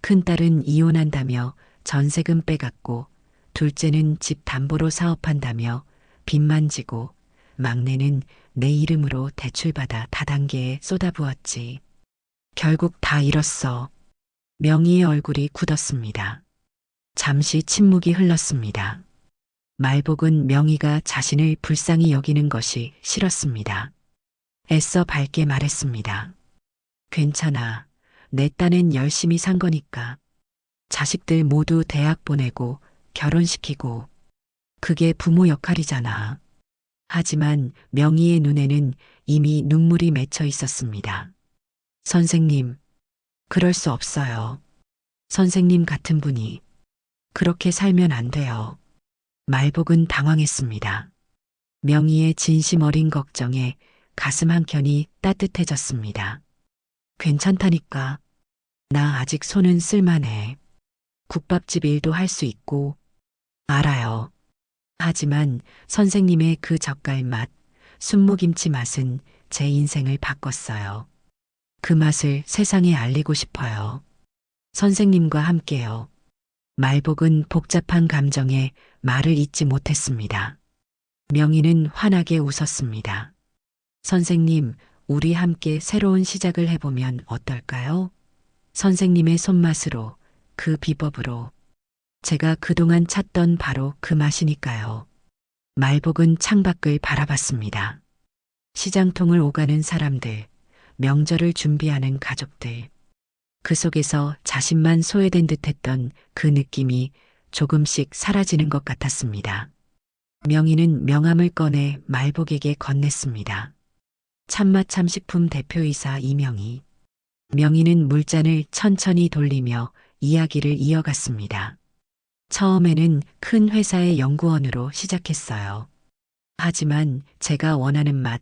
큰딸은 이혼한다며 전세금 빼갔고, 둘째는 집 담보로 사업한다며 빚만 지고, 막내는 내 이름으로 대출받아 다단계에 쏟아부었지. 결국 다 잃었어. 명희의 얼굴이 굳었습니다. 잠시 침묵이 흘렀습니다. 말복은 명희가 자신을 불쌍히 여기는 것이 싫었습니다. 애써 밝게 말했습니다. 괜찮아. 내 딴엔 열심히 산 거니까. 자식들 모두 대학 보내고 결혼시키고. 그게 부모 역할이잖아. 하지만 명희의 눈에는 이미 눈물이 맺혀 있었습니다. 선생님, 그럴 수 없어요. 선생님 같은 분이 그렇게 살면 안 돼요. 말복은 당황했습니다. 명희의 진심 어린 걱정에 가슴 한켠이 따뜻해졌습니다. 괜찮다니까. 나 아직 손은 쓸만해. 국밥집 일도 할 수 있고. 알아요. 하지만 선생님의 그 젓갈 맛, 순무김치 맛은 제 인생을 바꿨어요. 그 맛을 세상에 알리고 싶어요. 선생님과 함께요. 말복은 복잡한 감정에 말을 잇지 못했습니다. 명희는 환하게 웃었습니다. 선생님, 우리 함께 새로운 시작을 해보면 어떨까요? 선생님의 손맛으로, 그 비법으로. 제가 그동안 찾던 바로 그 맛이니까요. 말복은 창밖을 바라봤습니다. 시장통을 오가는 사람들, 명절을 준비하는 가족들. 그 속에서 자신만 소외된 듯했던 그 느낌이 조금씩 사라지는 것 같았습니다. 명희는 명함을 꺼내 말복에게 건넸습니다. 참맛참식품 대표이사 이명희. 명희는 물잔을 천천히 돌리며 이야기를 이어갔습니다. 처음에는 큰 회사의 연구원으로 시작했어요. 하지만 제가 원하는 맛,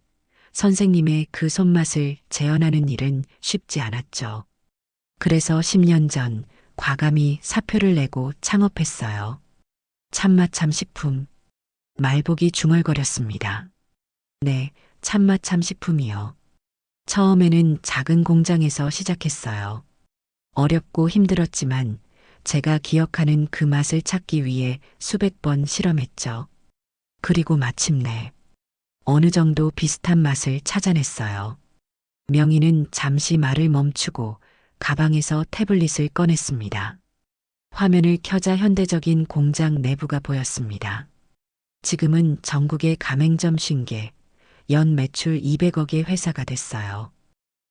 선생님의 그 손맛을 재현하는 일은 쉽지 않았죠. 그래서 10년 전 과감히 사표를 내고 창업했어요. 참맛참식품. 말복이 중얼거렸습니다. 네, 참맛참식품이요. 처음에는 작은 공장에서 시작했어요. 어렵고 힘들었지만 제가 기억하는 그 맛을 찾기 위해 수백 번 실험했죠. 그리고 마침내 어느 정도 비슷한 맛을 찾아냈어요. 명희는 잠시 말을 멈추고 가방에서 태블릿을 꺼냈습니다. 화면을 켜자 현대적인 공장 내부가 보였습니다. 지금은 전국의 가맹점 50개, 연 매출 200억의 회사가 됐어요.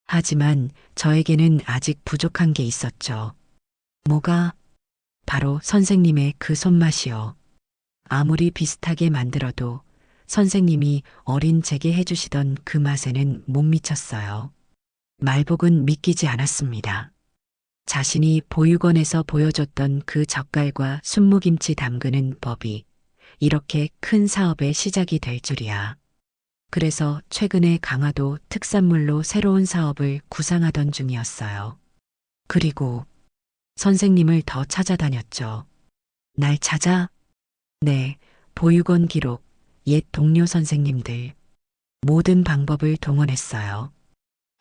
하지만 저에게는 아직 부족한 게 있었죠. 뭐가? 바로 선생님의 그 손맛이요. 아무리 비슷하게 만들어도 선생님이 어린 제게 해주시던 그 맛에는 못 미쳤어요. 말복은 믿기지 않았습니다. 자신이 보육원에서 보여줬던 그 젓갈과 순무김치 담그는 법이 이렇게 큰 사업의 시작이 될 줄이야. 그래서 최근에 강화도 특산물로 새로운 사업을 구상하던 중이었어요. 그리고 선생님을 더 찾아다녔죠. 날 찾아? 네, 보육원 기록, 옛 동료 선생님들, 모든 방법을 동원했어요.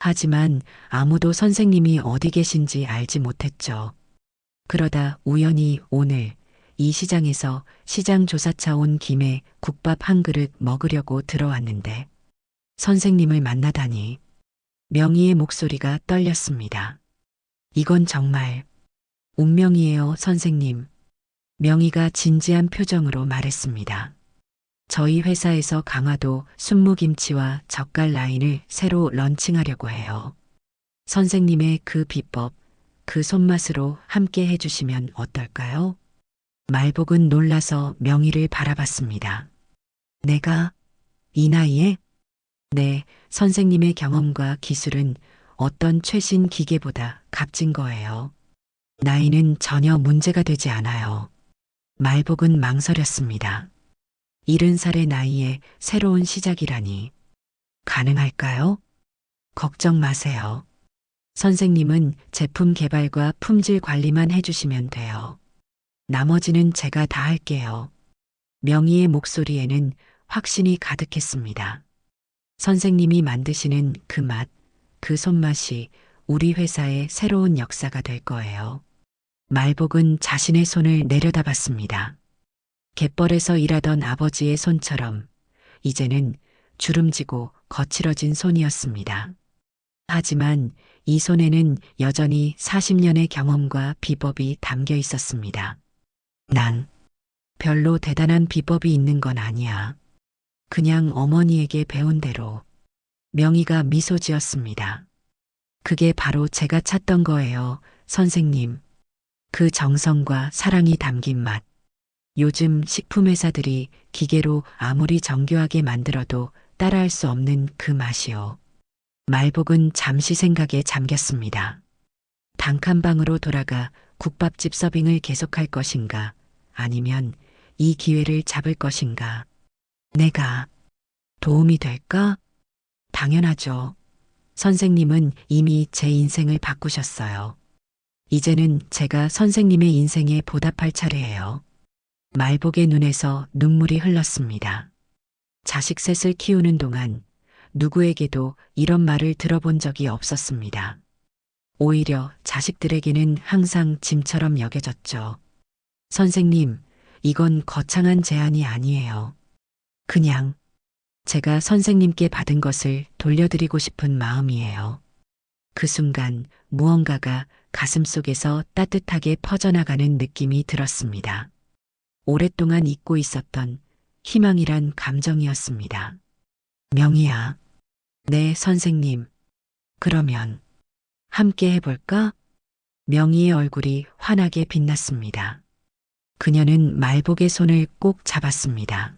하지만 아무도 선생님이 어디 계신지 알지 못했죠. 그러다 우연히 오늘 이 시장에서 시장 조사차 온 김에 국밥 한 그릇 먹으려고 들어왔는데 선생님을 만나다니 명희의 목소리가 떨렸습니다. 이건 정말 운명이에요, 선생님. 명희가 진지한 표정으로 말했습니다. 저희 회사에서 강화도 순무김치와 젓갈 라인을 새로 런칭하려고 해요. 선생님의 그 비법, 그 손맛으로 함께 해주시면 어떨까요? 말복은 놀라서 명희를 바라봤습니다. 내가 이 나이에? 네, 선생님의 경험과 기술은 어떤 최신 기계보다 값진 거예요. 나이는 전혀 문제가 되지 않아요. 말복은 망설였습니다. 70살의 나이에 새로운 시작이라니. 가능할까요? 걱정 마세요. 선생님은 제품 개발과 품질 관리만 해주시면 돼요. 나머지는 제가 다 할게요. 명희의 목소리에는 확신이 가득했습니다. 선생님이 만드시는 그 맛, 그 손맛이 우리 회사의 새로운 역사가 될 거예요. 말복은 자신의 손을 내려다봤습니다. 갯벌에서 일하던 아버지의 손처럼 이제는 주름지고 거칠어진 손이었습니다. 하지만 이 손에는 여전히 40년의 경험과 비법이 담겨 있었습니다. 난 별로 대단한 비법이 있는 건 아니야. 그냥 어머니에게 배운 대로. 명희가 미소 지었습니다. 그게 바로 제가 찾던 거예요, 선생님. 그 정성과 사랑이 담긴 맛. 요즘 식품회사들이 기계로 아무리 정교하게 만들어도 따라할 수 없는 그 맛이요. 말복은 잠시 생각에 잠겼습니다. 단칸방으로 돌아가 국밥집 서빙을 계속할 것인가, 아니면 이 기회를 잡을 것인가. 내가 도움이 될까? 당연하죠. 선생님은 이미 제 인생을 바꾸셨어요. 이제는 제가 선생님의 인생에 보답할 차례예요. 말복의 눈에서 눈물이 흘렀습니다. 자식 셋을 키우는 동안 누구에게도 이런 말을 들어본 적이 없었습니다. 오히려 자식들에게는 항상 짐처럼 여겨졌죠. 선생님, 이건 거창한 제안이 아니에요. 그냥 제가 선생님께 받은 것을 돌려드리고 싶은 마음이에요. 그 순간 무언가가 가슴속에서 따뜻하게 퍼져나가는 느낌이 들었습니다. 오랫동안 잊고 있었던 희망이란 감정이었습니다. 명희야. 네, 선생님. 그러면 함께 해볼까? 명희의 얼굴이 환하게 빛났습니다. 그녀는 말복의 손을 꼭 잡았습니다.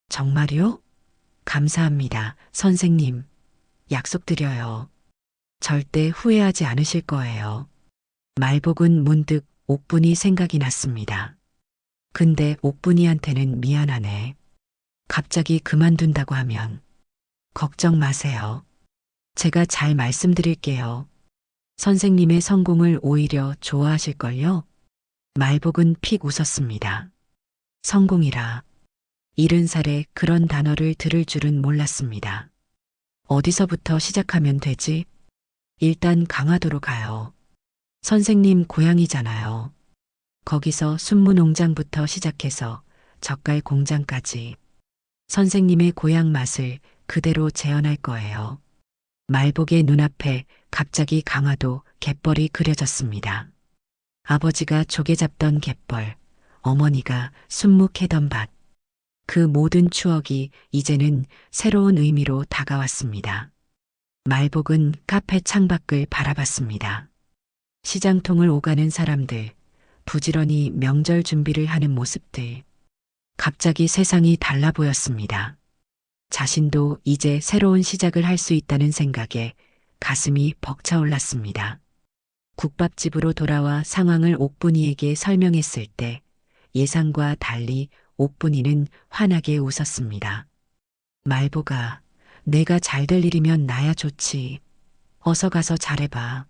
정말요? 감사합니다, 선생님. 약속드려요. 절대 후회하지 않으실 거예요. 말복은 문득 옥분이 생각이 났습니다. 근데 옥분이한테는 미안하네. 갑자기 그만둔다고 하면. 걱정 마세요. 제가 잘 말씀드릴게요. 선생님의 성공을 오히려 좋아하실걸요? 말복은 픽 웃었습니다. 성공이라. 70살에 그런 단어를 들을 줄은 몰랐습니다. 어디서부터 시작하면 되지? 일단 강화도로 가요. 선생님 고향이잖아요. 거기서 순무농장부터 시작해서 젓갈 공장까지 선생님의 고향 맛을 그대로 재현할 거예요. 말복의 눈앞에 갑자기 강화도 갯벌이 그려졌습니다. 아버지가 조개 잡던 갯벌, 어머니가 순무 캐던 밭. 그 모든 추억이 이제는 새로운 의미로 다가왔습니다. 말복은 카페 창밖을 바라봤습니다. 시장통을 오가는 사람들, 부지런히 명절 준비를 하는 모습들. 갑자기 세상이 달라 보였습니다. 자신도 이제 새로운 시작을 할 수 있다는 생각에 가슴이 벅차올랐습니다. 국밥집으로 돌아와 상황을 옥분이에게 설명했을 때 예상과 달리 옥분이는 환하게 웃었습니다. 말보가 내가 잘 될 일이면 나야 좋지. 어서 가서 잘해봐.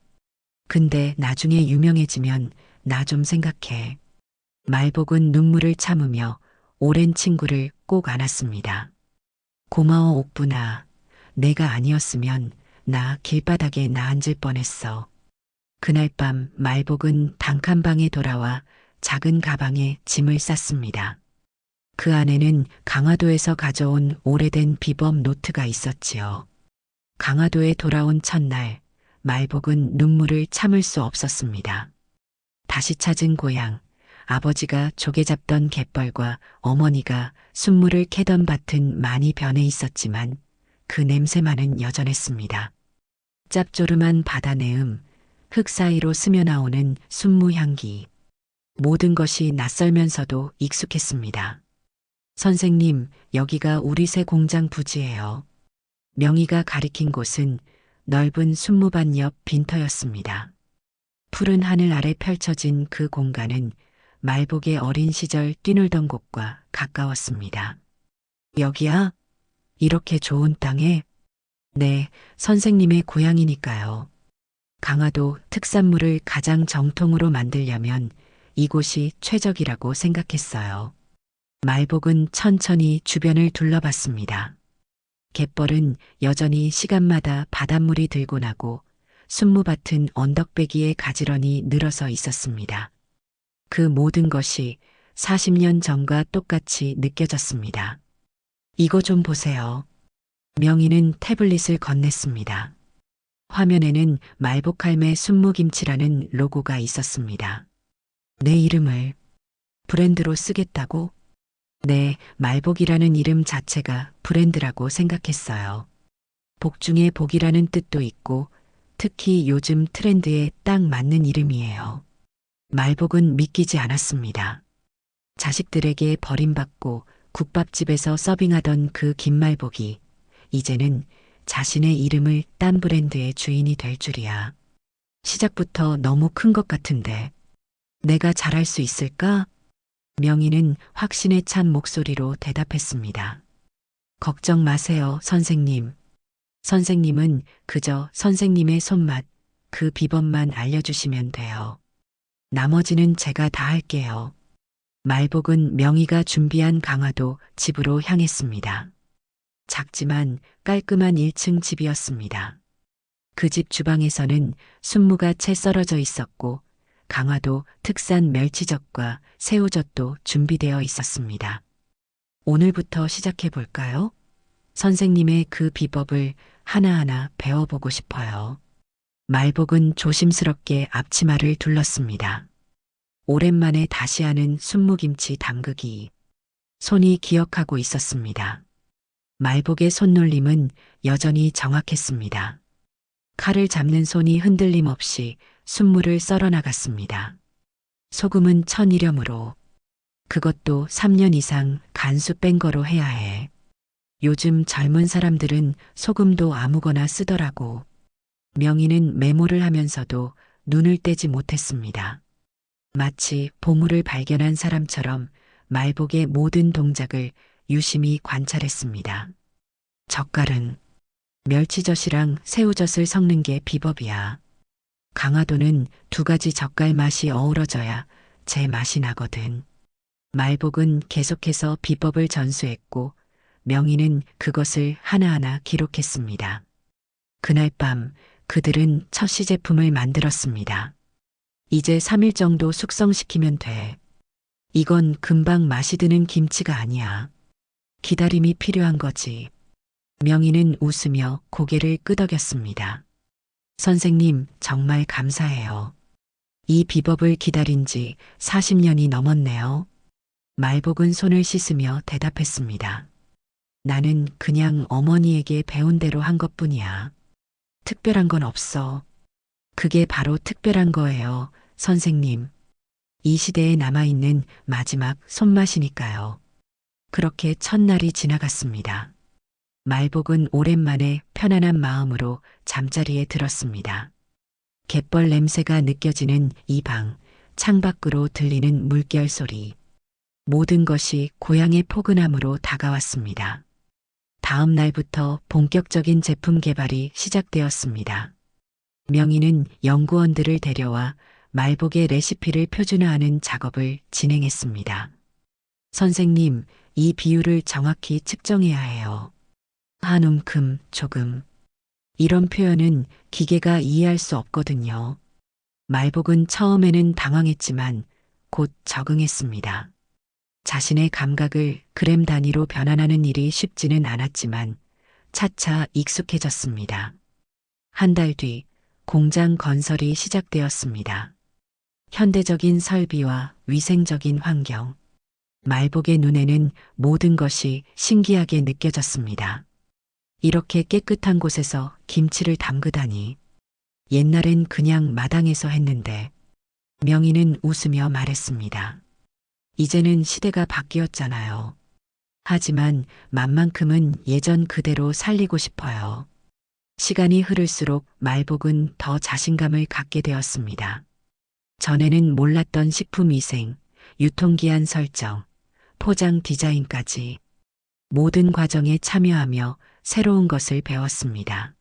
근데 나중에 유명해지면 나 좀 생각해. 말복은 눈물을 참으며 오랜 친구를 꼭 안았습니다. 고마워 옥분아. 내가 아니었으면 나 길바닥에 나앉을 뻔했어. 그날 밤 말복은 단칸방에 돌아와 작은 가방에 짐을 쌌습니다. 그 안에는 강화도에서 가져온 오래된 비범 노트가 있었지요. 강화도에 돌아온 첫날 말복은 눈물을 참을 수 없었습니다. 다시 찾은 고향, 아버지가 조개 잡던 갯벌과 어머니가 순물을 캐던 밭은 많이 변해 있었지만 그 냄새만은 여전했습니다. 짭조름한 바다 내음, 흙 사이로 스며나오는 순무 향기. 모든 것이 낯설면서도 익숙했습니다. 선생님, 여기가 우리 새 공장 부지예요. 명희가 가리킨 곳은 넓은 순무밭 옆 빈터였습니다. 푸른 하늘 아래 펼쳐진 그 공간은 말복의 어린 시절 뛰놀던 곳과 가까웠습니다. 여기야? 이렇게 좋은 땅에? 네, 선생님의 고향이니까요. 강화도 특산물을 가장 정통으로 만들려면 이곳이 최적이라고 생각했어요. 말복은 천천히 주변을 둘러봤습니다. 갯벌은 여전히 시간마다 바닷물이 들고 나고 순무밭은 언덕배기에 가지런히 늘어서 있었습니다. 그 모든 것이 40년 전과 똑같이 느껴졌습니다. 이거 좀 보세요. 명희는 태블릿을 건넸습니다. 화면에는 말복할매 순무김치라는 로고가 있었습니다. 내 이름을 브랜드로 쓰겠다고? 네, 말복이라는 이름 자체가 브랜드라고 생각했어요. 복 중에 복이라는 뜻도 있고 특히 요즘 트렌드에 딱 맞는 이름이에요. 말복은 믿기지 않았습니다. 자식들에게 버림받고 국밥집에서 서빙하던 그 김말복이 이제는 자신의 이름을 딴 브랜드의 주인이 될 줄이야. 시작부터 너무 큰 것 같은데 내가 잘할 수 있을까? 명희는 확신에 찬 목소리로 대답했습니다. 걱정 마세요, 선생님. 선생님은 그저 선생님의 손맛, 그 비법만 알려주시면 돼요. 나머지는 제가 다 할게요. 말복은 명희가 준비한 강화도 집으로 향했습니다. 작지만 깔끔한 1층 집이었습니다. 그 집 주방에서는 순무가 채 썰어져 있었고 강화도 특산 멸치젓과 새우젓도 준비되어 있었습니다. 오늘부터 시작해 볼까요? 선생님의 그 비법을 하나하나 배워보고 싶어요. 말복은 조심스럽게 앞치마를 둘렀습니다. 오랜만에 다시 하는 순무김치 담그기. 손이 기억하고 있었습니다. 말복의 손놀림은 여전히 정확했습니다. 칼을 잡는 손이 흔들림 없이 순무를 썰어 나갔습니다. 소금은 천일염으로. 그것도 3년 이상 간수 뺀 거로 해야 해. 요즘 젊은 사람들은 소금도 아무거나 쓰더라고. 명희는 메모를 하면서도 눈을 떼지 못했습니다. 마치 보물을 발견한 사람처럼 말복의 모든 동작을 유심히 관찰했습니다. 젓갈은 멸치젓이랑 새우젓을 섞는 게 비법이야. 강화도는 2가지 젓갈 맛이 어우러져야 제 맛이 나거든. 말복은 계속해서 비법을 전수했고 명희는 그것을 하나하나 기록했습니다. 그날 밤 그들은 첫 시제품을 만들었습니다. 이제 3일 정도 숙성시키면 돼. 이건 금방 맛이 드는 김치가 아니야. 기다림이 필요한 거지. 명희는 웃으며 고개를 끄덕였습니다. 선생님, 정말 감사해요. 이 비법을 기다린 지 40년이 넘었네요. 말복은 손을 씻으며 대답했습니다. 나는 그냥 어머니에게 배운 대로 한 것뿐이야. 특별한 건 없어. 그게 바로 특별한 거예요, 선생님. 이 시대에 남아있는 마지막 손맛이니까요. 그렇게 첫날이 지나갔습니다. 말복은 오랜만에 편안한 마음으로 잠자리에 들었습니다. 갯벌 냄새가 느껴지는 이 방, 창밖으로 들리는 물결 소리. 모든 것이 고향의 포근함으로 다가왔습니다. 다음 날부터 본격적인 제품 개발이 시작되었습니다. 명희는 연구원들을 데려와 말복의 레시피를 표준화하는 작업을 진행했습니다. 선생님, 이 비율을 정확히 측정해야 해요. 한 움큼, 조금. 이런 표현은 기계가 이해할 수 없거든요. 말복은 처음에는 당황했지만 곧 적응했습니다. 자신의 감각을 그램 단위로 변환하는 일이 쉽지는 않았지만 차차 익숙해졌습니다. 한 달 뒤 공장 건설이 시작되었습니다. 현대적인 설비와 위생적인 환경. 말복의 눈에는 모든 것이 신기하게 느껴졌습니다. 이렇게 깨끗한 곳에서 김치를 담그다니. 옛날엔 그냥 마당에서 했는데. 명희는 웃으며 말했습니다. 이제는 시대가 바뀌었잖아요. 하지만 맛만큼은 예전 그대로 살리고 싶어요. 시간이 흐를수록 말복은 더 자신감을 갖게 되었습니다. 전에는 몰랐던 식품 위생, 유통기한 설정, 포장 디자인까지 모든 과정에 참여하며 새로운 것을 배웠습니다.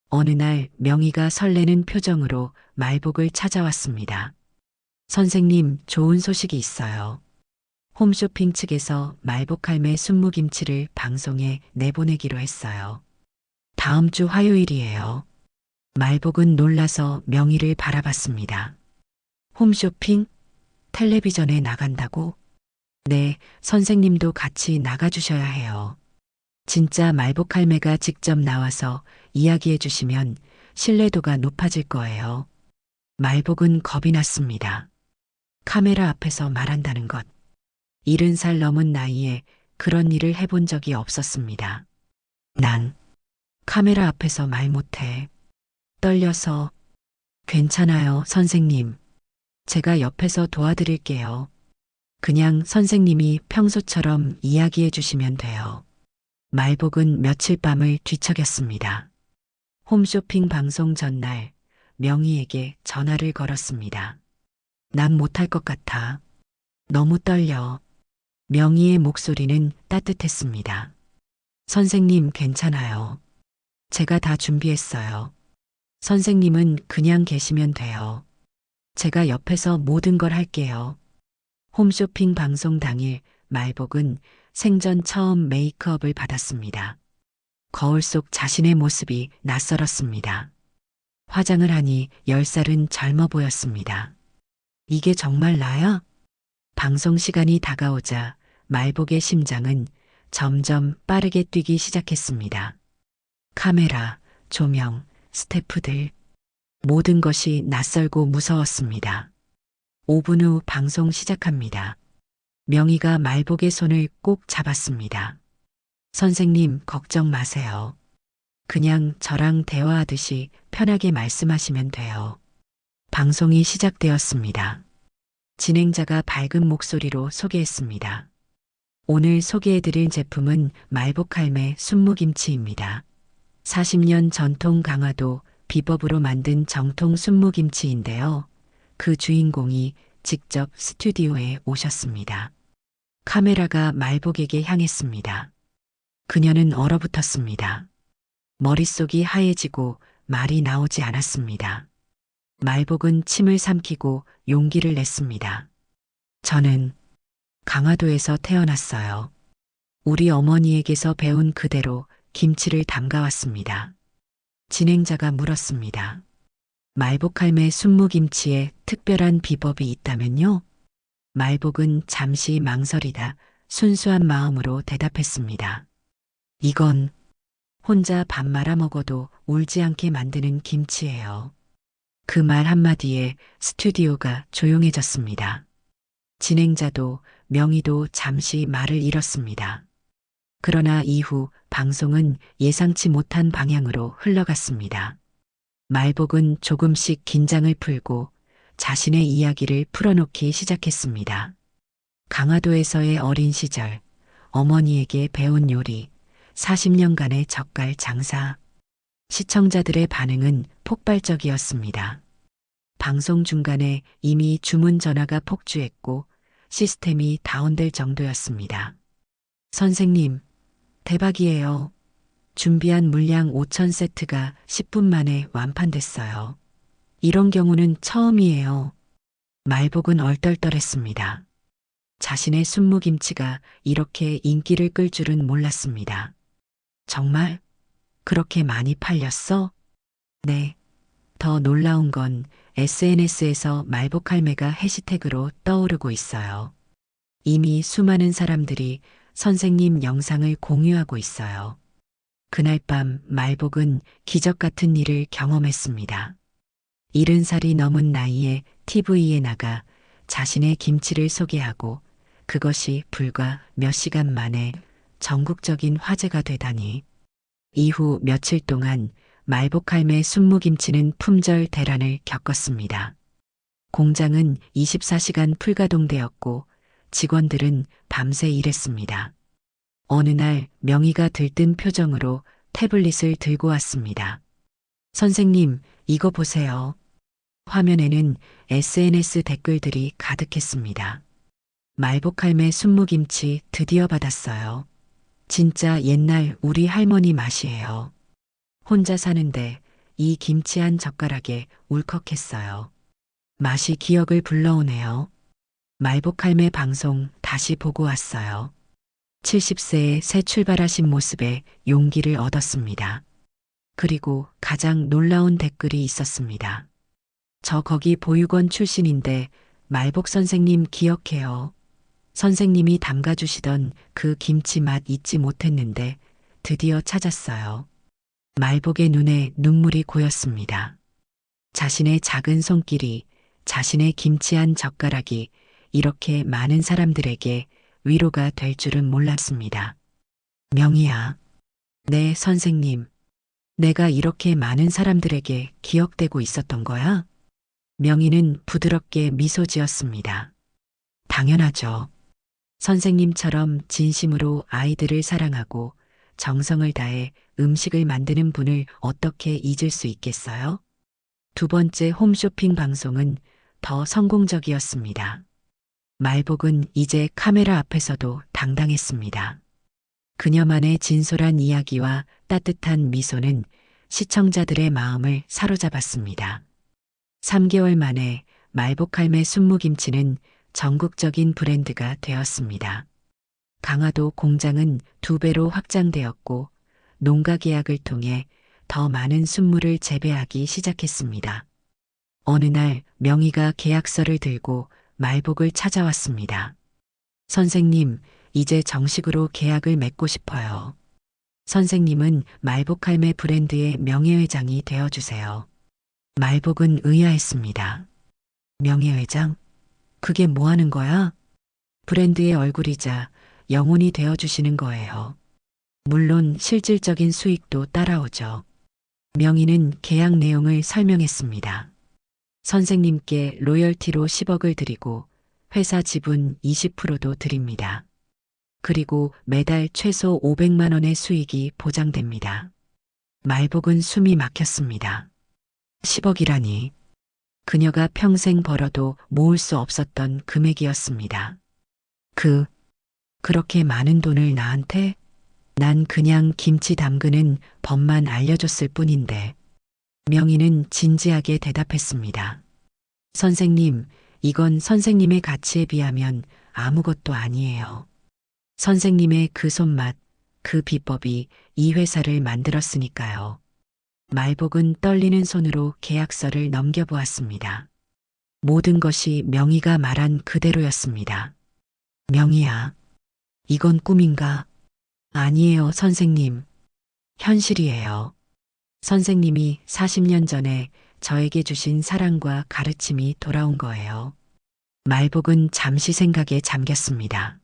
어느 날 명희가 설레는 표정으로 말복을 찾아왔습니다. 선생님, 좋은 소식이 있어요. 홈쇼핑 측에서 말복 할매 순무김치를 방송에 내보내기로 했어요. 다음 주 화요일이에요. 말복은 놀라서 명희를 바라봤습니다. 홈쇼핑? 텔레비전에 나간다고? 네, 선생님도 같이 나가주셔야 해요. 진짜 말복 할매가 직접 나와서 이야기해 주시면 신뢰도가 높아질 거예요. 말복은 겁이 났습니다. 카메라 앞에서 말한다는 것. 70살 넘은 나이에 그런 일을 해본 적이 없었습니다. 난 카메라 앞에서 말 못해. 떨려서. 괜찮아요, 선생님. 제가 옆에서 도와드릴게요. 그냥 선생님이 평소처럼 이야기해 주시면 돼요. 말복은 며칠 밤을 뒤척였습니다. 홈쇼핑 방송 전날 명희에게 전화를 걸었습니다. 난 못할 것 같아. 너무 떨려. 명희의 목소리는 따뜻했습니다. 선생님 괜찮아요. 제가 다 준비했어요. 선생님은 그냥 계시면 돼요. 제가 옆에서 모든 걸 할게요. 홈쇼핑 방송 당일 말복은 생전 처음 메이크업을 받았습니다. 거울 속 자신의 모습이 낯설었습니다. 화장을 하니 10살은 젊어 보였습니다. 이게 정말 나야? 방송 시간이 다가오자 말복의 심장은 점점 빠르게 뛰기 시작했습니다. 카메라, 조명, 스태프들, 모든 것이 낯설고 무서웠습니다. 5분 후 방송 시작합니다. 명희가 말복의 손을 꼭 잡았습니다. 선생님, 걱정 마세요. 그냥 저랑 대화하듯이 편하게 말씀하시면 돼요. 방송이 시작되었습니다. 진행자가 밝은 목소리로 소개했습니다. 오늘 소개해드릴 제품은 말복 할매 순무김치입니다. 40년 전통 강화도 비법으로 만든 정통 순무김치인데요. 그 주인공이 직접 스튜디오에 오셨습니다. 카메라가 말복에게 향했습니다. 그녀는 얼어붙었습니다. 머릿속이 하얘지고 말이 나오지 않았습니다. 말복은 침을 삼키고 용기를 냈습니다. 저는 강화도에서 태어났어요. 우리 어머니에게서 배운 그대로 김치를 담가왔습니다. 진행자가 물었습니다. 말복 할매 순무김치에 특별한 비법이 있다면요? 말복은 잠시 망설이다 순수한 마음으로 대답했습니다. 이건 혼자 밥 말아 먹어도 울지 않게 만드는 김치예요. 그 말 한마디에 스튜디오가 조용해졌습니다. 진행자도 명희도 잠시 말을 잃었습니다. 그러나 이후 방송은 예상치 못한 방향으로 흘러갔습니다. 말복은 조금씩 긴장을 풀고 자신의 이야기를 풀어놓기 시작했습니다. 강화도에서의 어린 시절, 어머니에게 배운 요리, 40년간의 젓갈 장사. 시청자들의 반응은 폭발적이었습니다. 방송 중간에 이미 주문 전화가 폭주했고 시스템이 다운될 정도였습니다. 선생님, 대박이에요. 준비한 물량 5천 세트가 10분 만에 완판됐어요. 이런 경우는 처음이에요. 말복은 얼떨떨했습니다. 자신의 순무김치가 이렇게 인기를 끌 줄은 몰랐습니다. 정말? 그렇게 많이 팔렸어? 네. 더 놀라운 건 SNS에서 말복할매가 해시태그로 떠오르고 있어요. 이미 수많은 사람들이 선생님 영상을 공유하고 있어요. 그날 밤 말복은 기적 같은 일을 경험했습니다. 70살이 넘은 나이에 TV에 나가 자신의 김치를 소개하고 그것이 불과 몇 시간 만에 전국적인 화제가 되다니. 이후 며칠 동안 말복할매 순무김치는 품절 대란을 겪었습니다. 공장은 24시간 풀가동되었고 직원들은 밤새 일했습니다. 어느 날 명희가 들뜬 표정으로 태블릿을 들고 왔습니다. 선생님, 이거 보세요. 화면에는 SNS 댓글들이 가득했습니다. 말복할매 순무김치 드디어 받았어요. 진짜 옛날 우리 할머니 맛이에요. 혼자 사는데 이 김치 한 젓가락에 울컥했어요. 맛이 기억을 불러오네요. 말복할매 방송 다시 보고 왔어요. 70세에 새 출발하신 모습에 용기를 얻었습니다. 그리고 가장 놀라운 댓글이 있었습니다. 저 거기 보육원 출신인데 말복 선생님 기억해요. 선생님이 담가주시던 그 김치 맛 잊지 못했는데 드디어 찾았어요. 말복의 눈에 눈물이 고였습니다. 자신의 작은 손길이, 자신의 김치 한 젓가락이 이렇게 많은 사람들에게 위로가 될 줄은 몰랐습니다. 명희야. 네, 선생님. 내가 이렇게 많은 사람들에게 기억되고 있었던 거야? 명희는 부드럽게 미소 지었습니다. 당연하죠. 선생님처럼 진심으로 아이들을 사랑하고 정성을 다해 음식을 만드는 분을 어떻게 잊을 수 있겠어요? 두 번째 홈쇼핑 방송은 더 성공적이었습니다. 말복은 이제 카메라 앞에서도 당당했습니다. 그녀만의 진솔한 이야기와 따뜻한 미소는 시청자들의 마음을 사로잡았습니다. 3개월 만에 말복할매 순무김치는 전국적인 브랜드가 되었습니다. 강화도 공장은 2배로 확장되었고 농가 계약을 통해 더 많은 순무를 재배하기 시작했습니다. 어느 날 명희가 계약서를 들고 말복을 찾아왔습니다. 선생님, 이제 정식으로 계약을 맺고 싶어요. 선생님은 말복할매 브랜드의 명예회장이 되어주세요. 말복은 의아했습니다. 명예회장? 그게 뭐 하는 거야? 브랜드의 얼굴이자 영혼이 되어주시는 거예요. 물론 실질적인 수익도 따라오죠. 명희는 계약 내용을 설명했습니다. 선생님께 로열티로 10억을 드리고 회사 지분 20%도 드립니다. 그리고 매달 최소 500만 원의 수익이 보장됩니다. 말복은 숨이 막혔습니다. 10억이라니. 그녀가 평생 벌어도 모을 수 없었던 금액이었습니다. 그렇게 많은 돈을 나한테? 난 그냥 김치 담그는 법만 알려줬을 뿐인데. 명희는 진지하게 대답했습니다. 선생님, 이건 선생님의 가치에 비하면 아무것도 아니에요. 선생님의 그 손맛, 그 비법이 이 회사를 만들었으니까요. 말복은 떨리는 손으로 계약서를 넘겨보았습니다. 모든 것이 명희가 말한 그대로였습니다. 명희야, 이건 꿈인가? 아니에요, 선생님. 현실이에요. 선생님이 40년 전에 저에게 주신 사랑과 가르침이 돌아온 거예요. 말복은 잠시 생각에 잠겼습니다.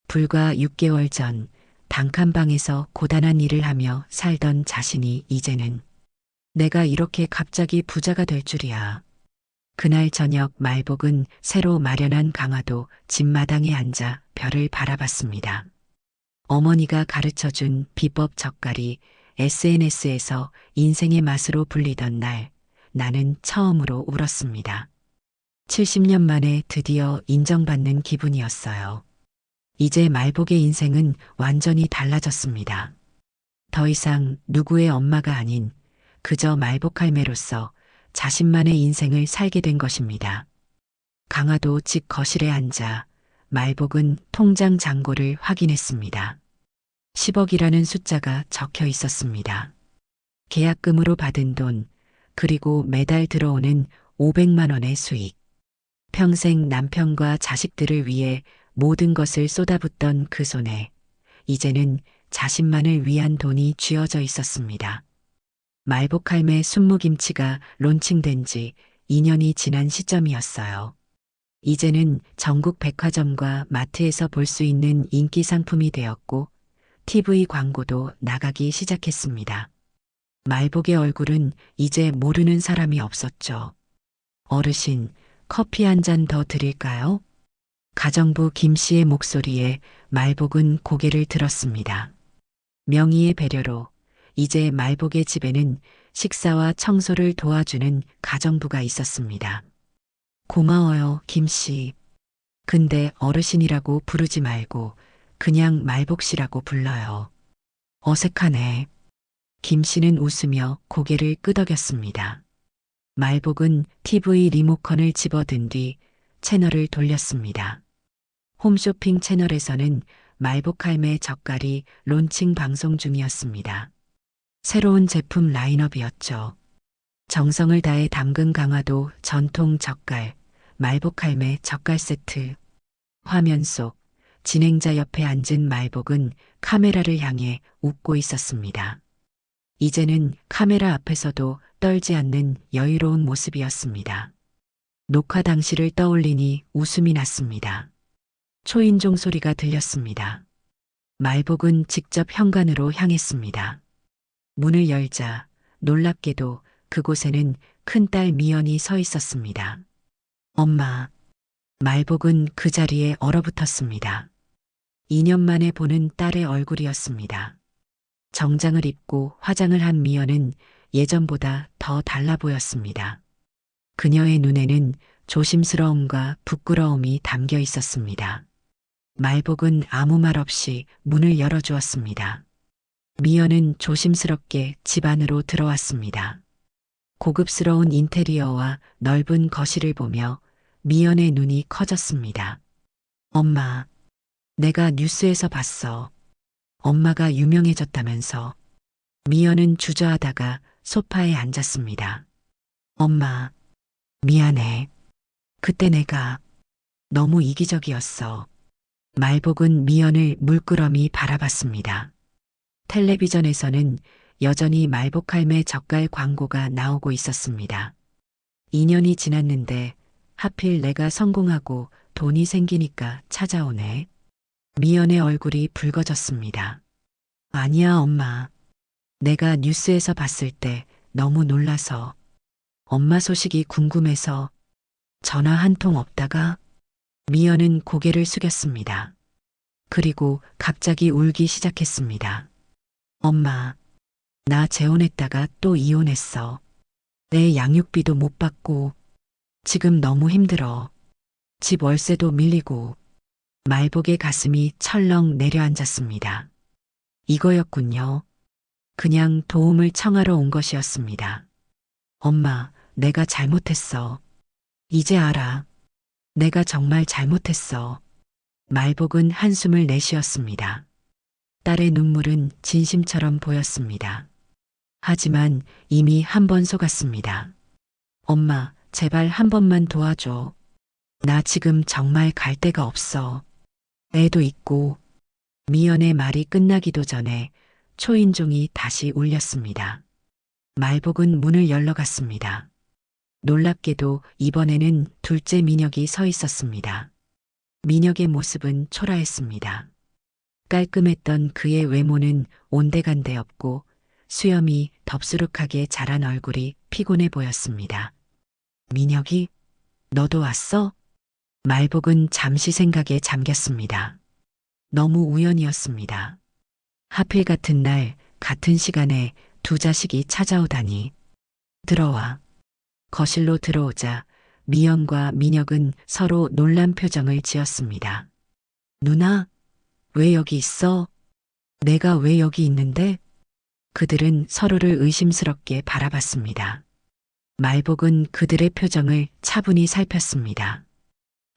불과 6개월 전 단칸방에서 고단한 일을 하며 살던 자신이 이제는 내가 이렇게 갑자기 부자가 될 줄이야. 그날 저녁 말복은 새로 마련한 강화도 집마당에 앉아 별을 바라봤습니다. 어머니가 가르쳐준 비법 젓갈이 SNS에서 인생의 맛으로 불리던 날 나는 처음으로 울었습니다. 70년 만에 드디어 인정받는 기분이었어요. 이제 말복의 인생은 완전히 달라졌습니다. 더 이상 누구의 엄마가 아닌 그저 말복 할매로서 자신만의 인생을 살게 된 것입니다. 강화도 집 거실에 앉아 말복은 통장 잔고를 확인했습니다. 10억이라는 숫자가 적혀 있었습니다. 계약금으로 받은 돈, 그리고 매달 들어오는 500만 원의 수익. 평생 남편과 자식들을 위해 모든 것을 쏟아붓던 그 손에 이제는 자신만을 위한 돈이 쥐어져 있었습니다. 말복할매 순무김치가 론칭된 지 2년이 지난 시점이었어요. 이제는 전국 백화점과 마트에서 볼 수 있는 인기 상품이 되었고 TV 광고도 나가기 시작했습니다. 말복의 얼굴은 이제 모르는 사람이 없었죠. 어르신, 커피 한 잔 더 드릴까요? 가정부 김 씨의 목소리에 말복은 고개를 들었습니다. 명의의 배려로 이제 말복의 집에는 식사와 청소를 도와주는 가정부가 있었습니다. 고마워요, 김 씨. 근데 어르신이라고 부르지 말고 그냥 말복 씨라고 불러요. 어색하네. 김 씨는 웃으며 고개를 끄덕였습니다. 말복은 TV 리모컨을 집어든 뒤 채널을 돌렸습니다. 홈쇼핑 채널에서는 말복할매 젓갈이 론칭 방송 중이었습니다. 새로운 제품 라인업이었죠. 정성을 다해 담근 강화도 전통 젓갈, 말복할매 젓갈 세트. 화면 속 진행자 옆에 앉은 말복은 카메라를 향해 웃고 있었습니다. 이제는 카메라 앞에서도 떨지 않는 여유로운 모습이었습니다. 녹화 당시를 떠올리니 웃음이 났습니다. 초인종 소리가 들렸습니다. 말복은 직접 현관으로 향했습니다. 문을 열자 놀랍게도 그곳에는 큰딸 미연이 서 있었습니다. 엄마. 말복은 그 자리에 얼어붙었습니다. 2년 만에 보는 딸의 얼굴이었습니다. 정장을 입고 화장을 한 미연은 예전보다 더 달라 보였습니다. 그녀의 눈에는 조심스러움과 부끄러움이 담겨 있었습니다. 말복은 아무 말 없이 문을 열어주었습니다. 미연은 조심스럽게 집 안으로 들어왔습니다. 고급스러운 인테리어와 넓은 거실을 보며 미연의 눈이 커졌습니다. 엄마, 내가 뉴스에서 봤어. 엄마가 유명해졌다면서. 미연은 주저하다가 소파에 앉았습니다. 엄마, 미안해. 그때 내가 너무 이기적이었어. 말복은 미연을 물끄러미 바라봤습니다. 텔레비전에서는 여전히 말복할매 젓갈 광고가 나오고 있었습니다. 2년이 지났는데 하필 내가 성공하고 돈이 생기니까 찾아오네. 미연의 얼굴이 붉어졌습니다. 아니야, 엄마. 내가 뉴스에서 봤을 때 너무 놀라서, 엄마 소식이 궁금해서 전화 한 통 없다가. 미연은 고개를 숙였습니다. 그리고 갑자기 울기 시작했습니다. 엄마, 나 재혼했다가 또 이혼했어. 내 양육비도 못 받고 지금 너무 힘들어. 집 월세도 밀리고. 말복의 가슴이 철렁 내려앉았습니다. 이거였군요. 그냥 도움을 청하러 온 것이었습니다. 엄마, 내가 잘못했어. 이제 알아. 내가 정말 잘못했어. 말복은 한숨을 내쉬었습니다. 딸의 눈물은 진심처럼 보였습니다. 하지만 이미 한 번 속았습니다. 엄마, 제발 한 번만 도와줘. 나 지금 정말 갈 데가 없어. 애도 있고. 미연의 말이 끝나기도 전에 초인종이 다시 울렸습니다. 말복은 문을 열러 갔습니다. 놀랍게도 이번에는 둘째 민혁이 서 있었습니다. 민혁의 모습은 초라했습니다. 깔끔했던 그의 외모는 온데간데 없고 수염이 덥수룩하게 자란 얼굴이 피곤해 보였습니다. 민혁이? 너도 왔어? 말복은 잠시 생각에 잠겼습니다. 너무 우연이었습니다. 하필 같은 날, 같은 시간에 두 자식이 찾아오다니. 들어와. 거실로 들어오자 미연과 민혁은 서로 놀란 표정을 지었습니다. 누나, 왜 여기 있어? 내가 왜 여기 있는데? 그들은 서로를 의심스럽게 바라봤습니다. 말복은 그들의 표정을 차분히 살폈습니다.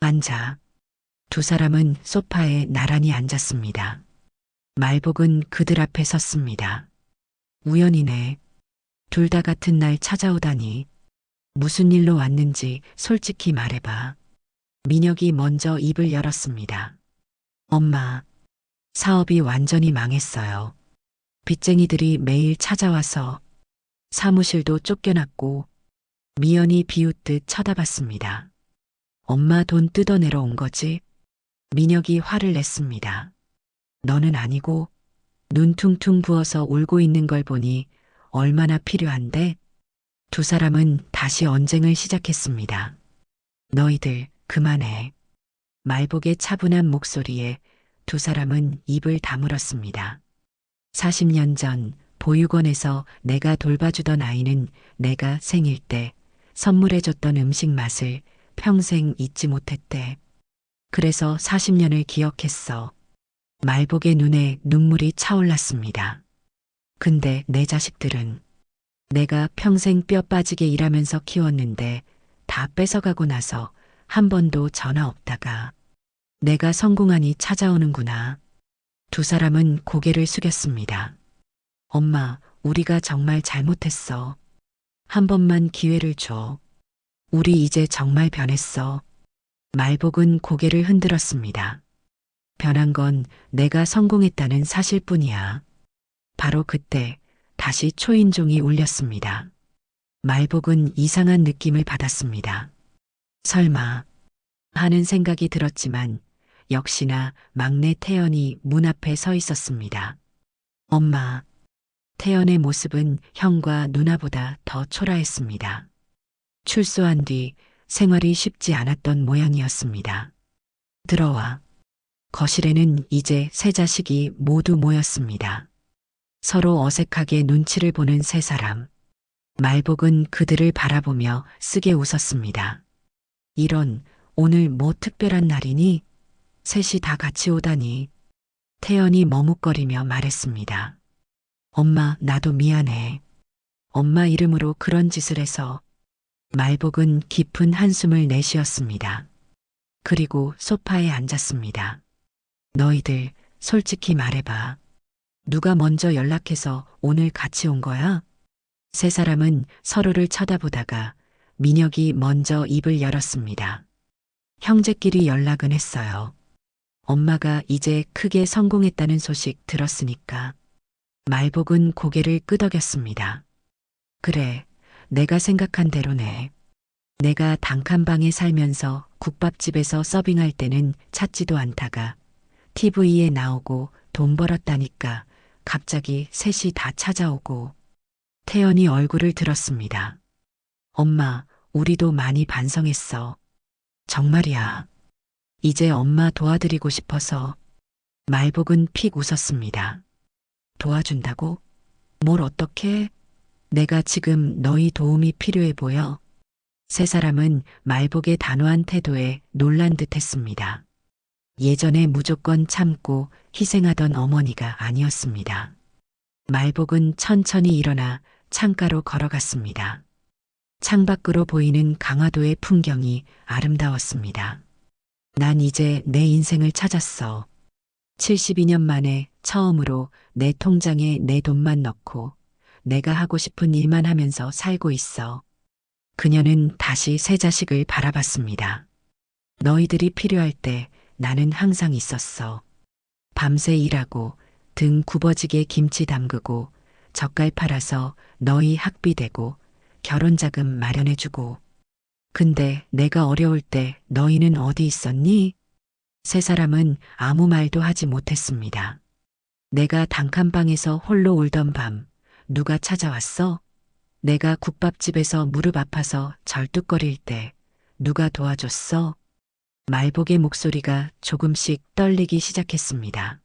앉아. 두 사람은 소파에 나란히 앉았습니다. 말복은 그들 앞에 섰습니다. 우연이네. 둘 다 같은 날 찾아오다니. 무슨 일로 왔는지 솔직히 말해봐. 민혁이 먼저 입을 열었습니다. 엄마, 사업이 완전히 망했어요. 빚쟁이들이 매일 찾아와서 사무실도 쫓겨났고 미연이 비웃듯 쳐다봤습니다. 엄마 돈 뜯어내러 온 거지? 민혁이 화를 냈습니다. 너는 아니고 눈 퉁퉁 부어서 울고 있는 걸 보니 얼마나 필요한데? 두 사람은 다시 언쟁을 시작했습니다. 너희들 그만해. 말복의 차분한 목소리에 두 사람은 입을 다물었습니다. 40년 전 보육원에서 내가 돌봐주던 아이는 내가 생일 때 선물해줬던 음식 맛을 평생 잊지 못했대. 그래서 40년을 기억했어. 말복의 눈에 눈물이 차올랐습니다. 근데 내 자식들은 내가 평생 뼈 빠지게 일하면서 키웠는데 다 뺏어가고 나서 한 번도 전화 없다가 내가 성공하니 찾아오는구나. 두 사람은 고개를 숙였습니다. 엄마, 우리가 정말 잘못했어. 한 번만 기회를 줘. 우리 이제 정말 변했어. 말복은 고개를 흔들었습니다. 변한 건 내가 성공했다는 사실뿐이야. 바로 그때 다시 초인종이 울렸습니다. 말복은 이상한 느낌을 받았습니다. 설마 하는 생각이 들었지만 역시나 막내 태연이 문 앞에 서 있었습니다. 엄마, 태연의 모습은 형과 누나보다 더 초라했습니다. 출소한 뒤 생활이 쉽지 않았던 모양이었습니다. 들어와. 거실에는 이제 세 자식이 모두 모였습니다. 서로 어색하게 눈치를 보는 세 사람. 말복은 그들을 바라보며 쓰게 웃었습니다. 이런, 오늘 뭐 특별한 날이니? 셋이 다 같이 오다니. 태연이 머뭇거리며 말했습니다. 엄마, 나도 미안해. 엄마 이름으로 그런 짓을 해서. 말복은 깊은 한숨을 내쉬었습니다. 그리고 소파에 앉았습니다. 너희들 솔직히 말해봐. 누가 먼저 연락해서 오늘 같이 온 거야? 세 사람은 서로를 쳐다보다가 민혁이 먼저 입을 열었습니다. 형제끼리 연락은 했어요. 엄마가 이제 크게 성공했다는 소식 들었으니까. 말복은 고개를 끄덕였습니다. 그래, 내가 생각한 대로네. 내가 단칸방에 살면서 국밥집에서 서빙할 때는 찾지도 않다가 TV에 나오고 돈 벌었다니까 갑자기 셋이 다 찾아오고. 태연이 얼굴을 들었습니다. 엄마, 우리도 많이 반성했어. 정말이야. 이제 엄마 도와드리고 싶어서. 말복은 픽 웃었습니다. 도와준다고? 뭘 어떻게? 내가 지금 너희 도움이 필요해 보여. 세 사람은 말복의 단호한 태도에 놀란 듯 했습니다. 예전에 무조건 참고 희생하던 어머니가 아니었습니다. 말복은 천천히 일어나 창가로 걸어갔습니다. 창밖으로 보이는 강화도의 풍경이 아름다웠습니다. 난 이제 내 인생을 찾았어. 72년 만에 처음으로 내 통장에 내 돈만 넣고 내가 하고 싶은 일만 하면서 살고 있어. 그녀는 다시 세 자식을 바라봤습니다. 너희들이 필요할 때 나는 항상 있었어. 밤새 일하고 등 굽어지게 김치 담그고 젓갈 팔아서 너희 학비 대고 결혼자금 마련해주고. 근데 내가 어려울 때 너희는 어디 있었니? 세 사람은 아무 말도 하지 못했습니다. 내가 단칸방에서 홀로 울던 밤 누가 찾아왔어? 내가 국밥집에서 무릎 아파서 절뚝거릴 때 누가 도와줬어? 말복의 목소리가 조금씩 떨리기 시작했습니다.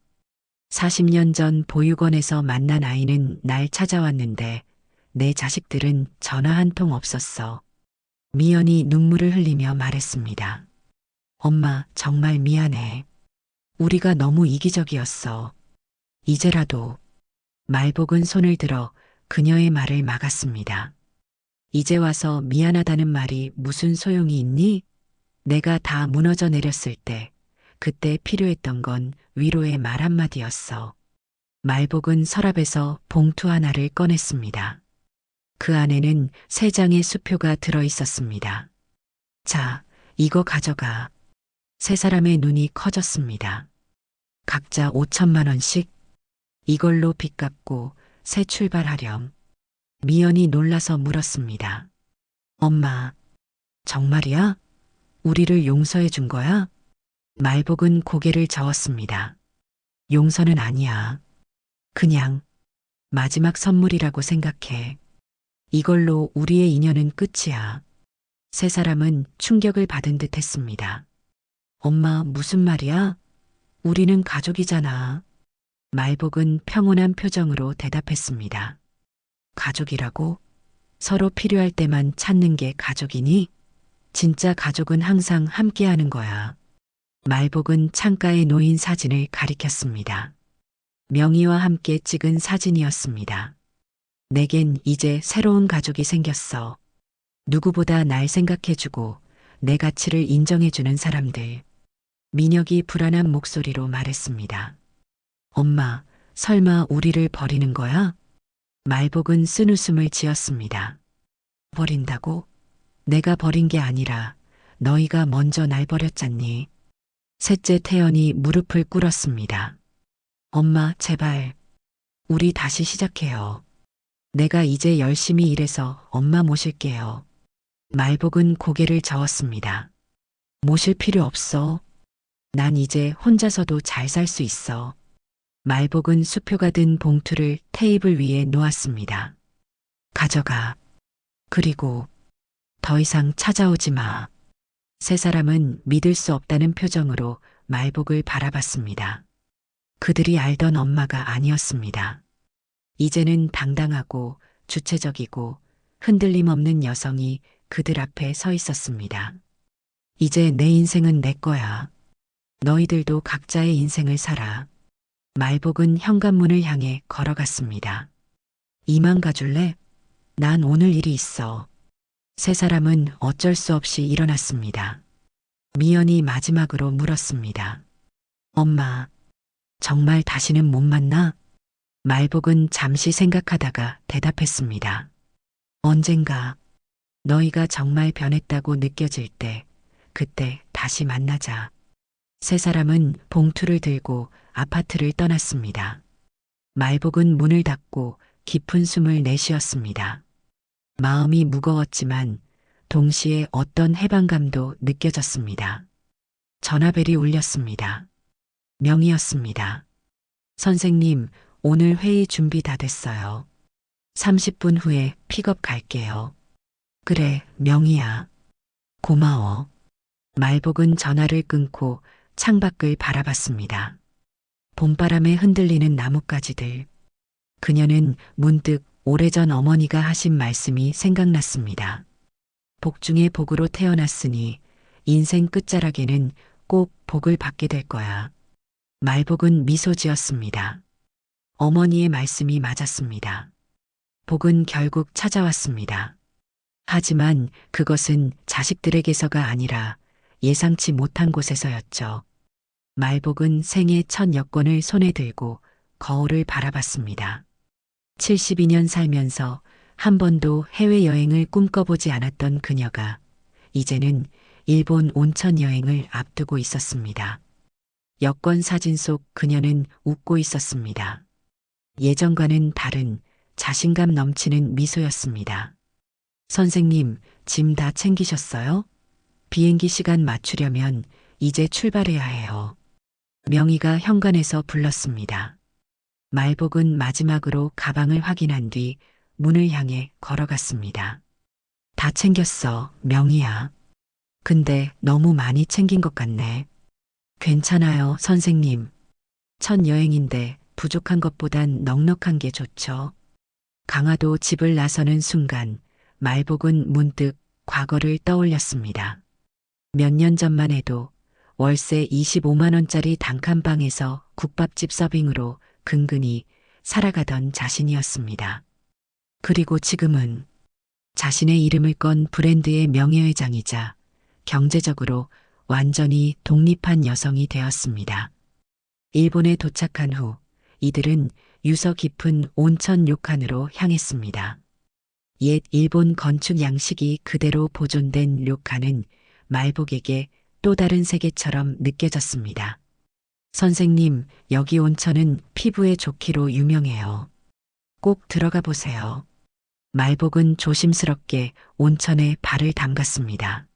40년 전 보육원에서 만난 아이는 날 찾아왔는데 내 자식들은 전화 한 통 없었어. 미연이 눈물을 흘리며 말했습니다. 엄마, 정말 미안해. 우리가 너무 이기적이었어. 이제라도. 말복은 손을 들어 그녀의 말을 막았습니다. 이제 와서 미안하다는 말이 무슨 소용이 있니? 내가 다 무너져 내렸을 때, 그때 필요했던 건 위로의 말 한마디였어. 말복은 서랍에서 봉투 하나를 꺼냈습니다. 그 안에는 3장의 수표가 들어 있었습니다. 자, 이거 가져가. 세 사람의 눈이 커졌습니다. 각자 5천만 원씩? 이걸로 빚 갚고 새 출발하렴. 미연이 놀라서 물었습니다. 엄마, 정말이야? 우리를 용서해 준 거야? 말복은 고개를 저었습니다. 용서는 아니야. 그냥 마지막 선물이라고 생각해. 이걸로 우리의 인연은 끝이야. 세 사람은 충격을 받은 듯 했습니다. 엄마, 무슨 말이야? 우리는 가족이잖아. 말복은 평온한 표정으로 대답했습니다. 가족이라고? 서로 필요할 때만 찾는 게 가족이니? 진짜 가족은 항상 함께하는 거야. 말복은 창가에 놓인 사진을 가리켰습니다. 명희와 함께 찍은 사진이었습니다. 내겐 이제 새로운 가족이 생겼어. 누구보다 날 생각해주고 내 가치를 인정해주는 사람들. 민혁이 불안한 목소리로 말했습니다. 엄마, 설마 우리를 버리는 거야? 말복은 쓴웃음을 지었습니다. 버린다고? 내가 버린 게 아니라 너희가 먼저 날 버렸잖니. 셋째 태연이 무릎을 꿇었습니다. 엄마, 제발. 우리 다시 시작해요. 내가 이제 열심히 일해서 엄마 모실게요. 말복은 고개를 저었습니다. 모실 필요 없어. 난 이제 혼자서도 잘 살 수 있어. 말복은 수표가 든 봉투를 테이블 위에 놓았습니다. 가져가. 그리고 더 이상 찾아오지 마. 세 사람은 믿을 수 없다는 표정으로 말복을 바라봤습니다. 그들이 알던 엄마가 아니었습니다. 이제는 당당하고 주체적이고 흔들림 없는 여성이 그들 앞에 서 있었습니다. 이제 내 인생은 내 거야. 너희들도 각자의 인생을 살아. 말복은 현관문을 향해 걸어갔습니다. 이만 가줄래? 난 오늘 일이 있어. 세 사람은 어쩔 수 없이 일어났습니다. 미연이 마지막으로 물었습니다. 엄마, 정말 다시는 못 만나? 말복은 잠시 생각하다가 대답했습니다. 언젠가 너희가 정말 변했다고 느껴질 때, 그때 다시 만나자. 세 사람은 봉투를 들고 아파트를 떠났습니다. 말복은 문을 닫고 깊은 숨을 내쉬었습니다. 마음이 무거웠지만 동시에 어떤 해방감도 느껴졌습니다. 전화벨이 울렸습니다. 명희였습니다. 선생님, 오늘 회의 준비 다 됐어요. 30분 후에 픽업 갈게요. 그래, 명희야. 고마워. 말복은 전화를 끊고 창밖을 바라봤습니다. 봄바람에 흔들리는 나뭇가지들. 그녀는 문득 오래전 어머니가 하신 말씀이 생각났습니다. 복 중에 복으로 태어났으니 인생 끝자락에는 꼭 복을 받게 될 거야. 말복은 미소 지었습니다. 어머니의 말씀이 맞았습니다. 복은 결국 찾아왔습니다. 하지만 그것은 자식들에게서가 아니라 예상치 못한 곳에서였죠. 말복은 생애 첫 여권을 손에 들고 거울을 바라봤습니다. 72년 살면서 한 번도 해외여행을 꿈꿔보지 않았던 그녀가 이제는 일본 온천 여행을 앞두고 있었습니다. 여권 사진 속 그녀는 웃고 있었습니다. 예전과는 다른 자신감 넘치는 미소였습니다. 선생님, 짐 다 챙기셨어요? 비행기 시간 맞추려면 이제 출발해야 해요. 명희가 현관에서 불렀습니다. 말복은 마지막으로 가방을 확인한 뒤 문을 향해 걸어갔습니다. 다 챙겼어, 명희야. 근데 너무 많이 챙긴 것 같네. 괜찮아요, 선생님. 첫 여행인데 부족한 것보단 넉넉한 게 좋죠. 강화도 집을 나서는 순간 말복은 문득 과거를 떠올렸습니다. 몇 년 전만 해도 월세 25만 원짜리 단칸방에서 국밥집 서빙으로 근근히 살아가던 자신이었습니다. 그리고 지금은 자신의 이름을 건 브랜드의 명예회장이자 경제적으로 완전히 독립한 여성이 되었습니다. 일본에 도착한 후 이들은 유서 깊은 온천 료칸으로 향했습니다. 옛 일본 건축 양식이 그대로 보존된 료칸은 말복에게 또 다른 세계처럼 느껴졌습니다. 선생님, 여기 온천은 피부에 좋기로 유명해요. 꼭 들어가 보세요. 말복은 조심스럽게 온천에 발을 담갔습니다.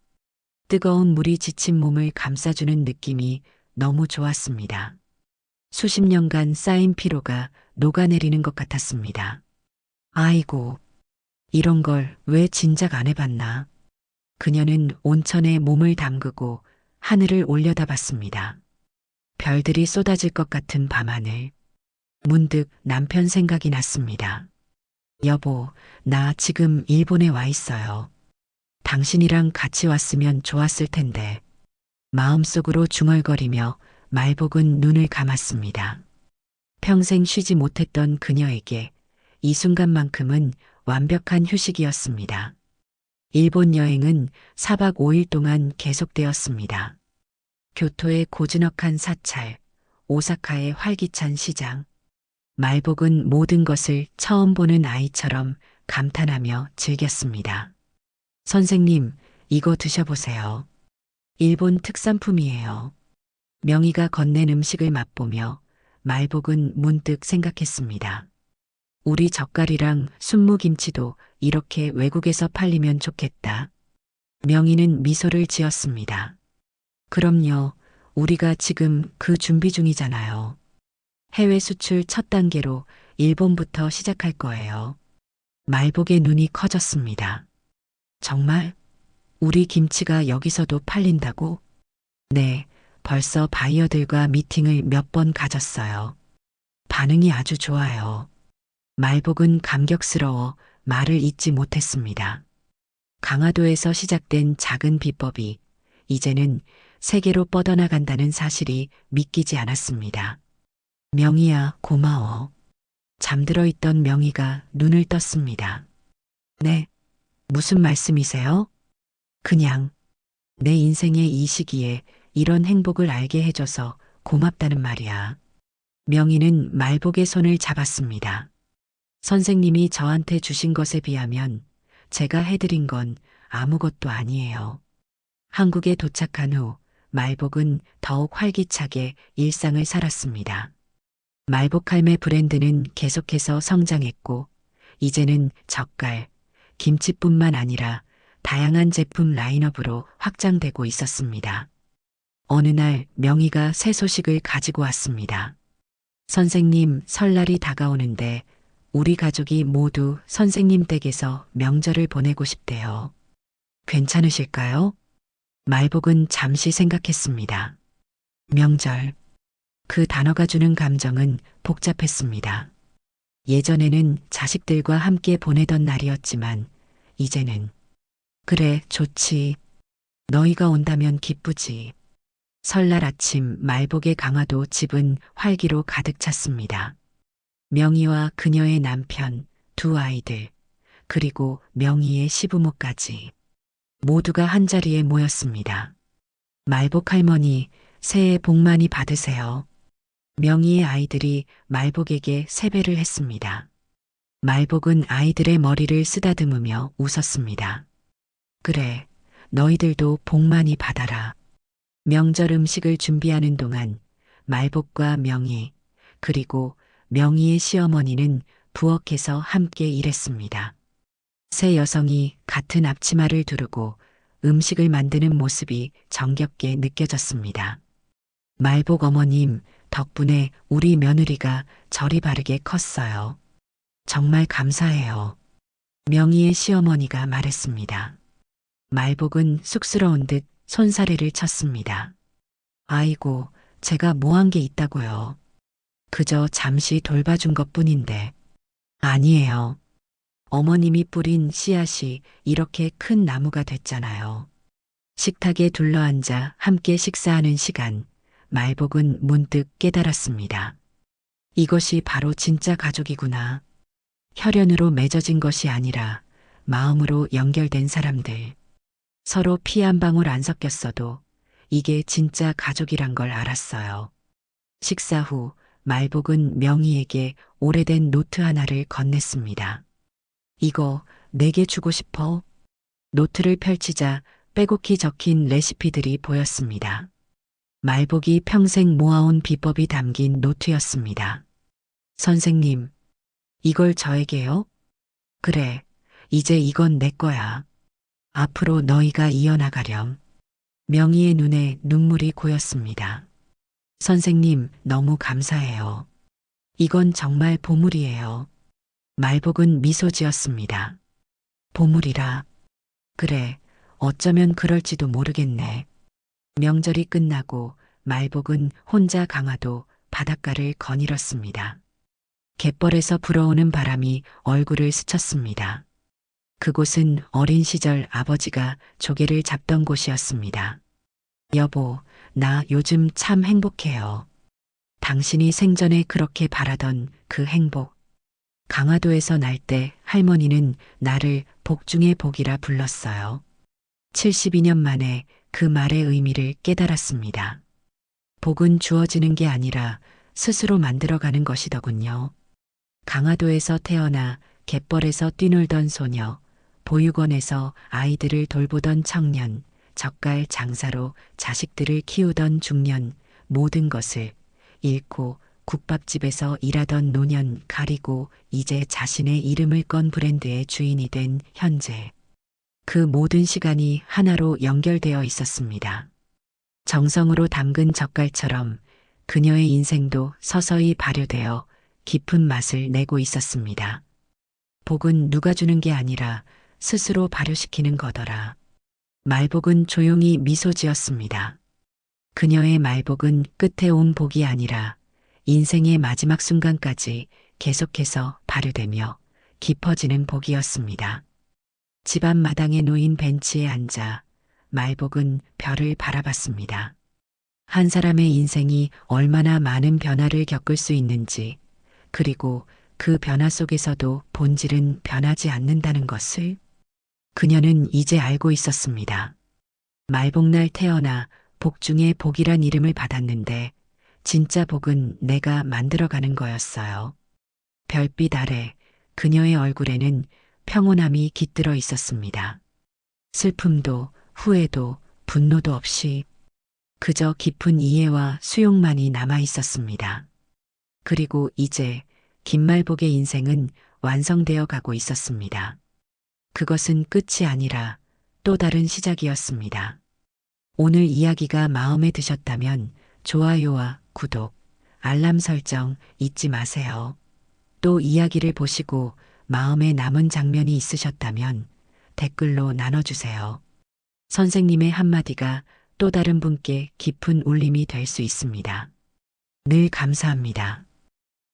뜨거운 물이 지친 몸을 감싸주는 느낌이 너무 좋았습니다. 수십 년간 쌓인 피로가 녹아내리는 것 같았습니다. 아이고, 이런 걸 왜 진작 안 해봤나? 그녀는 온천에 몸을 담그고 하늘을 올려다봤습니다. 별들이 쏟아질 것 같은 밤하늘. 문득 남편 생각이 났습니다. 여보, 나 지금 일본에 와 있어요. 당신이랑 같이 왔으면 좋았을 텐데. 마음속으로 중얼거리며 말복은 눈을 감았습니다. 평생 쉬지 못했던 그녀에게 이 순간만큼은 완벽한 휴식이었습니다. 일본 여행은 4박 5일 동안 계속되었습니다. 교토의 고즈넉한 사찰, 오사카의 활기찬 시장. 말복은 모든 것을 처음 보는 아이처럼 감탄하며 즐겼습니다. 선생님, 이거 드셔보세요. 일본 특산품이에요. 명희가 건넨 음식을 맛보며 말복은 문득 생각했습니다. 우리 젓갈이랑 순무김치도 이렇게 외국에서 팔리면 좋겠다. 명희는 미소를 지었습니다. 그럼요, 우리가 지금 그 준비 중이잖아요. 해외 수출 첫 단계로 일본부터 시작할 거예요. 말복의 눈이 커졌습니다. 정말? 우리 김치가 여기서도 팔린다고? 네, 벌써 바이어들과 미팅을 몇 번 가졌어요. 반응이 아주 좋아요. 말복은 감격스러워 말을 잇지 못했습니다. 강화도에서 시작된 작은 비법이 이제는 세계로 뻗어나간다는 사실이 믿기지 않았습니다. 명희야, 고마워. 잠들어 있던 명희가 눈을 떴습니다. 네, 무슨 말씀이세요? 그냥 내 인생의 이 시기에 이런 행복을 알게 해줘서 고맙다는 말이야. 명희는 말복의 손을 잡았습니다. 선생님이 저한테 주신 것에 비하면 제가 해드린 건 아무것도 아니에요. 한국에 도착한 후 말복은 더욱 활기차게 일상을 살았습니다. 말복할매 브랜드는 계속해서 성장했고 이제는 젓갈, 김치뿐만 아니라 다양한 제품 라인업으로 확장되고 있었습니다. 어느 날 명희가 새 소식을 가지고 왔습니다. 선생님, 설날이 다가오는데 우리 가족이 모두 선생님 댁에서 명절을 보내고 싶대요. 괜찮으실까요? 말복은 잠시 생각했습니다. 명절. 그 단어가 주는 감정은 복잡했습니다. 예전에는 자식들과 함께 보내던 날이었지만 이제는 그래, 좋지. 너희가 온다면 기쁘지. 설날 아침 말복의 강화도 집은 활기로 가득 찼습니다. 명희와 그녀의 남편, 두 아이들, 그리고 명희의 시부모까지 모두가 한자리에 모였습니다. 말복 할머니, 새해 복 많이 받으세요. 명희의 아이들이 말복에게 세배를 했습니다. 말복은 아이들의 머리를 쓰다듬으며 웃었습니다. 그래, 너희들도 복 많이 받아라. 명절 음식을 준비하는 동안 말복과 명희, 그리고 명희의 시어머니는 부엌에서 함께 일했습니다. 세 여성이 같은 앞치마를 두르고 음식을 만드는 모습이 정겹게 느껴졌습니다. 말복 어머님, 덕분에 우리 며느리가 저리 바르게 컸어요. 정말 감사해요. 명희의 시어머니가 말했습니다. 말복은 쑥스러운 듯 손사래를 쳤습니다. 아이고, 제가 뭐 한 게 있다고요. 그저 잠시 돌봐준 것뿐인데. 아니에요. 어머님이 뿌린 씨앗이 이렇게 큰 나무가 됐잖아요. 식탁에 둘러앉아 함께 식사하는 시간, 말복은 문득 깨달았습니다. 이것이 바로 진짜 가족이구나. 혈연으로 맺어진 것이 아니라 마음으로 연결된 사람들. 서로 피 한 방울 안 섞였어도 이게 진짜 가족이란 걸 알았어요. 식사 후 말복은 명희에게 오래된 노트 하나를 건넸습니다. 이거 내게 주고 싶어. 노트를 펼치자 빼곡히 적힌 레시피들이 보였습니다. 말복이 평생 모아온 비법이 담긴 노트였습니다. 선생님, 이걸 저에게요? 그래, 이제 이건 내 거야. 앞으로 너희가 이어나가렴. 명희의 눈에 눈물이 고였습니다. 선생님, 너무 감사해요. 이건 정말 보물이에요. 말복은 미소 지었습니다. 보물이라. 그래, 어쩌면 그럴지도 모르겠네. 명절이 끝나고 말복은 혼자 강화도 바닷가를 거닐었습니다. 갯벌에서 불어오는 바람이 얼굴을 스쳤습니다. 그곳은 어린 시절 아버지가 조개를 잡던 곳이었습니다. 여보, 나 요즘 참 행복해요. 당신이 생전에 그렇게 바라던 그 행복. 강화도에서 날 때 할머니는 나를 복 중의 복이라 불렀어요. 72년 만에 그 말의 의미를 깨달았습니다. 복은 주어지는 게 아니라 스스로 만들어가는 것이더군요. 강화도에서 태어나 갯벌에서 뛰놀던 소녀, 보육원에서 아이들을 돌보던 청년, 젓갈 장사로 자식들을 키우던 중년, 모든 것을 잃고 국밥집에서 일하던 노년 가리고 이제 자신의 이름을 건 브랜드의 주인이 된 현재. 그 모든 시간이 하나로 연결되어 있었습니다. 정성으로 담근 젓갈처럼 그녀의 인생도 서서히 발효되어 깊은 맛을 내고 있었습니다. 복은 누가 주는 게 아니라 스스로 발효시키는 거더라. 말복은 조용히 미소 지었습니다. 그녀의 말복은 끝에 온 복이 아니라 인생의 마지막 순간까지 계속해서 발효되며 깊어지는 복이었습니다. 집안 마당에 놓인 벤치에 앉아 말복은 별을 바라봤습니다. 한 사람의 인생이 얼마나 많은 변화를 겪을 수 있는지, 그리고 그 변화 속에서도 본질은 변하지 않는다는 것을 그녀는 이제 알고 있었습니다. 말복날 태어나 복 중에 복이란 이름을 받았는데 진짜 복은 내가 만들어가는 거였어요. 별빛 아래 그녀의 얼굴에는 평온함이 깃들어 있었습니다. 슬픔도 후회도 분노도 없이 그저 깊은 이해와 수용만이 남아 있었습니다. 그리고 이제 김말복의 인생은 완성되어 가고 있었습니다. 그것은 끝이 아니라 또 다른 시작이었습니다. 오늘 이야기가 마음에 드셨다면 좋아요와 구독, 알람 설정 잊지 마세요. 또 이야기를 보시고 마음에 남은 장면이 있으셨다면 댓글로 나눠주세요. 선생님의 한마디가 또 다른 분께 깊은 울림이 될 수 있습니다. 늘 감사합니다.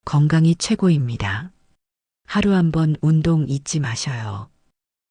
건강이 최고입니다. 하루 한 번 운동 잊지 마셔요.